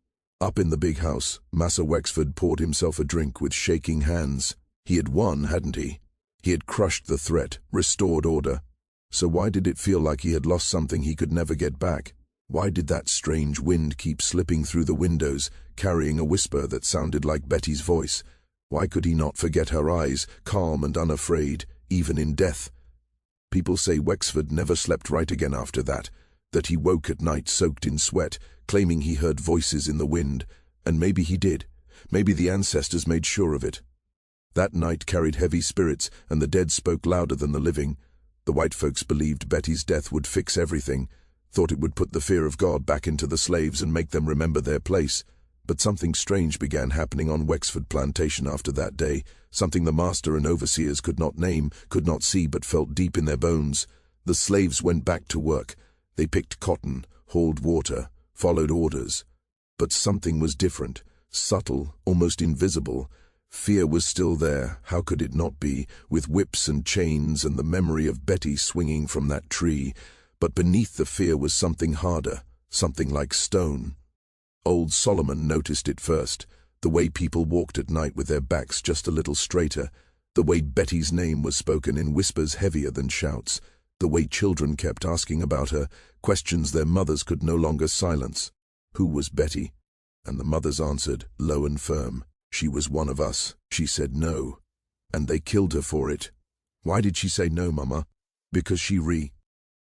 Up in the big house, Massa Wexford poured himself a drink with shaking hands. He had won, hadn't he? He had crushed the threat, restored order. So why did it feel like he had lost something he could never get back? Why did that strange wind keep slipping through the windows, carrying a whisper that sounded like Betty's voice? Why could he not forget her eyes, calm and unafraid, even in death? People say Wexford never slept right again after that he woke at night soaked in sweat, claiming he heard voices in the wind, and maybe he did. Maybe the ancestors made sure of it. That night carried heavy spirits, and the dead spoke louder than the living. The white folks believed Betty's death would fix everything, thought it would put the fear of God back into the slaves and make them remember their place. But something strange began happening on Wexford Plantation after that day, something the master and overseers could not name, could not see, but felt deep in their bones. The slaves went back to work. They picked cotton, hauled water, followed orders. But something was different, subtle, almost invisible. Fear was still there, how could it not be, with whips and chains and the memory of Betty swinging from that tree. But beneath the fear was something harder, something like stone. Old Solomon noticed it first, the way people walked at night with their backs just a little straighter, the way Betty's name was spoken in whispers heavier than shouts, the way children kept asking about her, questions their mothers could no longer silence. Who was Betty? And the mothers answered, low and firm, she was one of us. She said no. And they killed her for it. Why did she say no, Mama? Because she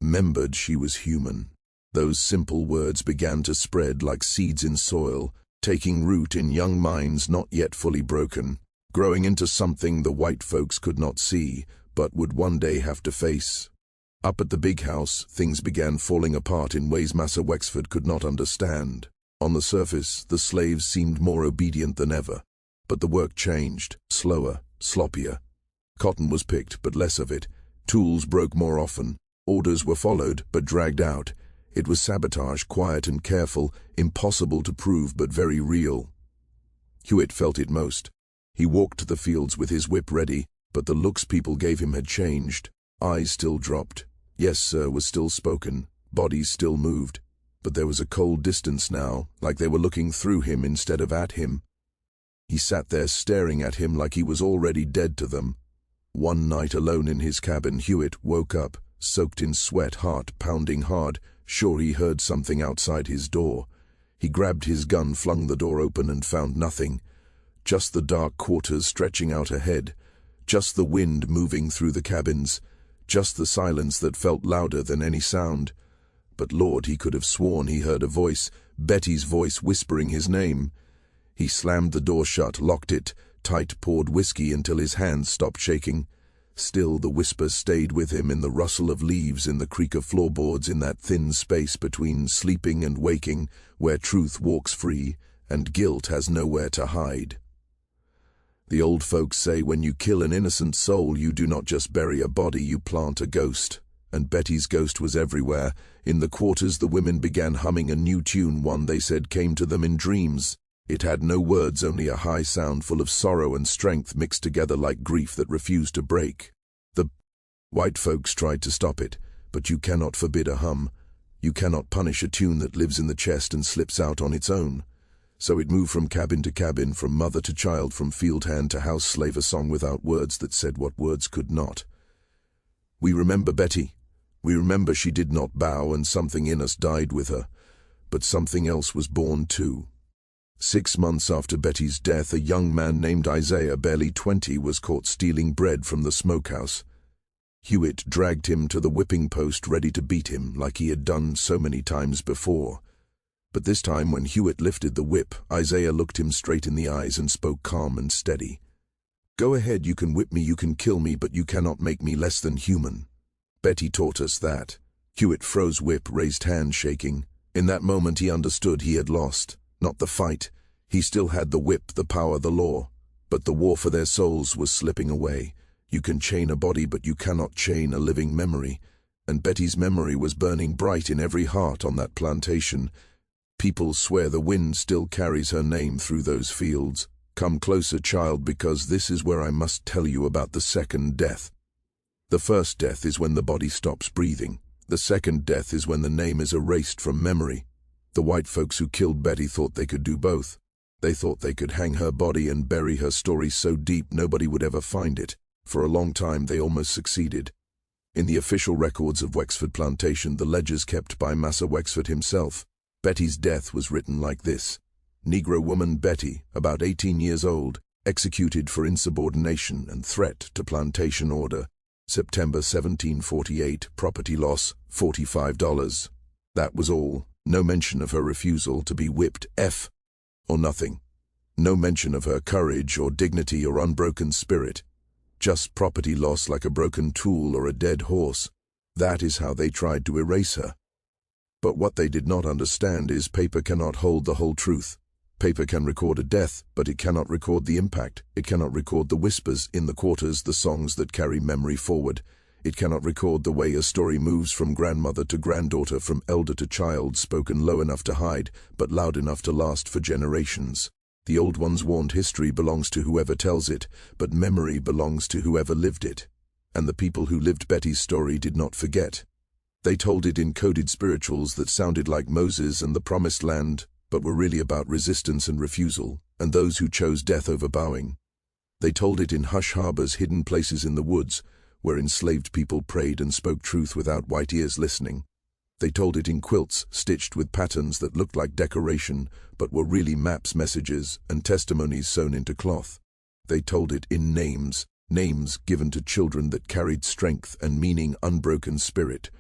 remembered she was human. Those simple words began to spread like seeds in soil, taking root in young minds not yet fully broken, growing into something the white folks could not see, but would one day have to face. Up at the big house, things began falling apart in ways Massa Wexford could not understand. On the surface, the slaves seemed more obedient than ever. But the work changed, slower, sloppier. Cotton was picked, but less of it. Tools broke more often. Orders were followed, but dragged out. It was sabotage, quiet and careful, impossible to prove but very real. Hewitt felt it most. He walked the fields with his whip ready, but the looks people gave him had changed. Eyes still dropped. Yes, sir was still spoken. Bodies still moved. But there was a cold distance now, like they were looking through him instead of at him. He sat there staring at him like he was already dead to them. One night alone in his cabin, Hewitt woke up, soaked in sweat, heart pounding hard, sure he heard something outside his door. He grabbed his gun, flung the door open, and found nothing. Just the dark quarters stretching out ahead. Just the wind moving through the cabins. Just the silence that felt louder than any sound. But Lord, he could have sworn he heard a voice, Betty's voice whispering his name. He slammed the door shut, locked it, tight, poured whiskey until his hands stopped shaking. Still the whisper stayed with him in the rustle of leaves, in the creak of floorboards, in that thin space between sleeping and waking, where truth walks free and guilt has nowhere to hide. The old folks say when you kill an innocent soul, you do not just bury a body, you plant a ghost. And Betty's ghost was everywhere. In the quarters the women began humming a new tune, one they said came to them in dreams. It had no words, only a high sound full of sorrow and strength mixed together like grief that refused to break. The white folks tried to stop it, but you cannot forbid a hum. You cannot punish a tune that lives in the chest and slips out on its own. So it moved from cabin to cabin, from mother to child, from field hand to house slave, a song without words that said what words could not. We remember Betty. We remember she did not bow, and something in us died with her. But something else was born too. 6 months after Betty's death, a young man named Isaiah, barely 20, was caught stealing bread from the smokehouse. Hewitt dragged him to the whipping post, ready to beat him like he had done so many times before. But this time, when Hewitt lifted the whip, Isaiah looked him straight in the eyes and spoke calm and steady. "Go ahead, you can whip me, you can kill me, but you cannot make me less than human. Betty taught us that." Hewitt froze, whip, raised hand shaking. In that moment he understood he had lost. Not the fight. He still had the whip, the power, the law. But the war for their souls was slipping away. You can chain a body, but you cannot chain a living memory. And Betty's memory was burning bright in every heart on that plantation. People swear the wind still carries her name through those fields. Come closer, child, because this is where I must tell you about the second death. The first death is when the body stops breathing. The second death is when the name is erased from memory. The white folks who killed Betty thought they could do both. They thought they could hang her body and bury her story so deep nobody would ever find it. For a long time they almost succeeded. In the official records of Wexford Plantation, the ledgers kept by Massa Wexford himself, Betty's death was written like this: Negro woman Betty, about 18 years old, executed for insubordination and threat to plantation order. September 1748, property loss, $45. That was all. No mention of her refusal to be whipped, or nothing. No mention of her courage or dignity or unbroken spirit. Just property loss like a broken tool or a dead horse. That is how they tried to erase her. But what they did not understand is paper cannot hold the whole truth. Paper can record a death, but it cannot record the impact. It cannot record the whispers in the quarters, the songs that carry memory forward. It cannot record the way a story moves from grandmother to granddaughter, from elder to child, spoken low enough to hide, but loud enough to last for generations. The old ones warned history belongs to whoever tells it, but memory belongs to whoever lived it. And the people who lived Betty's story did not forget. They told it in coded spirituals that sounded like Moses and the Promised Land, but were really about resistance and refusal, and those who chose death over bowing. They told it in hush harbors, hidden places in the woods, where enslaved people prayed and spoke truth without white ears listening. They told it in quilts stitched with patterns that looked like decoration, but were really maps, messages, and testimonies sewn into cloth. They told it in names, names given to children that carried strength and meaning, unbroken spirit.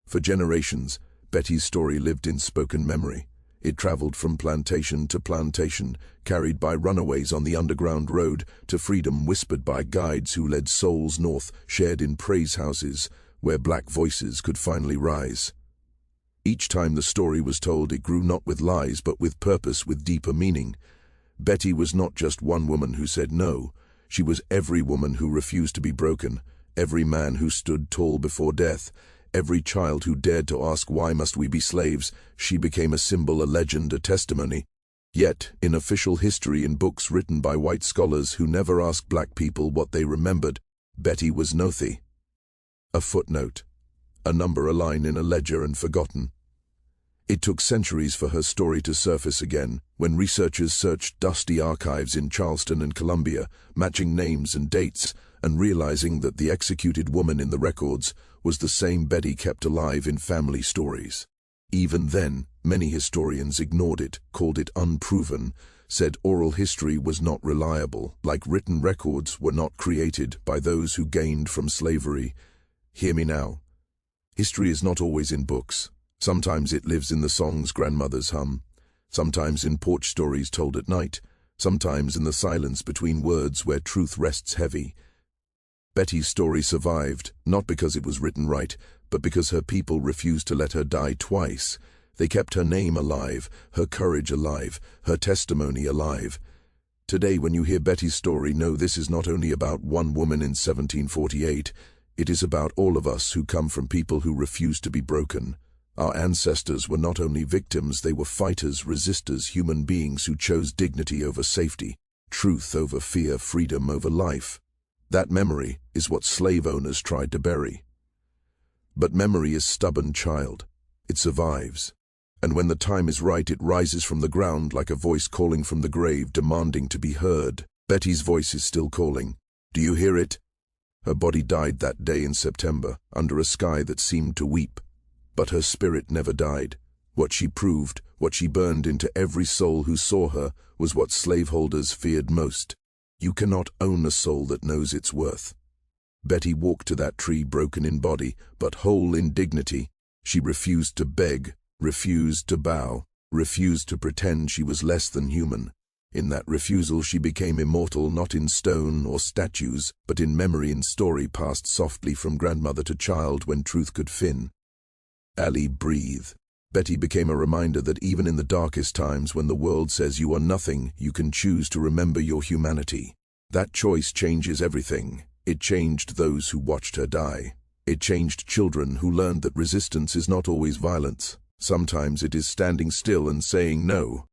For generations, Betty's story lived in spoken memory. It traveled from plantation to plantation, carried by runaways on the Underground Road, to freedom whispered by guides who led souls north, shared in praise houses, where black voices could finally rise. Each time the story was told, it grew not with lies, but with purpose, with deeper meaning. Betty was not just one woman who said no. She was every woman who refused to be broken, every man who stood tall before death, every child who dared to ask, why must we be slaves? She became a symbol, a legend, a testimony. Yet, in official history, in books written by white scholars who never asked black people what they remembered, Betty was Nothi. A footnote, a number, a line in a ledger, and forgotten. It took centuries for her story to surface again, when researchers searched dusty archives in Charleston and Columbia, matching names and dates, and realizing that the executed woman in the records was the same Betty kept alive in family stories. Even then, many historians ignored it, called it unproven, said oral history was not reliable, like written records were not created by those who gained from slavery. Hear me now. History is not always in books. Sometimes it lives in the songs grandmothers hum, sometimes in porch stories told at night, sometimes in the silence between words where truth rests heavy. Betty's story survived, not because it was written right, but because her people refused to let her die twice. They kept her name alive, her courage alive, her testimony alive. Today, when you hear Betty's story, know this is not only about one woman in 1748, it is about all of us who come from people who refuse to be broken. Our ancestors were not only victims, they were fighters, resistors, human beings who chose dignity over safety, truth over fear, freedom over life. That memory is what slave owners tried to bury. But memory is stubborn, child. It survives. And when the time is right, it rises from the ground like a voice calling from the grave, demanding to be heard. Betty's voice is still calling. Do you hear it? Her body died that day in September, under a sky that seemed to weep. But her spirit never died. What she proved, What she burned into every soul who saw her was what slaveholders feared most. You cannot own a soul that knows its worth. Betty walked to that tree broken in body, but whole in dignity. She refused to beg, refused to bow, refused to pretend she was less than human. In that refusal she became immortal, not in stone or statues, but in memory and story passed softly from grandmother to child when truth could fin. "Ali, breathe." Betty became a reminder that even in the darkest times when the world says you are nothing, you can choose to remember your humanity. That choice changes everything. It changed those who watched her die. It changed children who learned that resistance is not always violence. Sometimes it is standing still and saying no.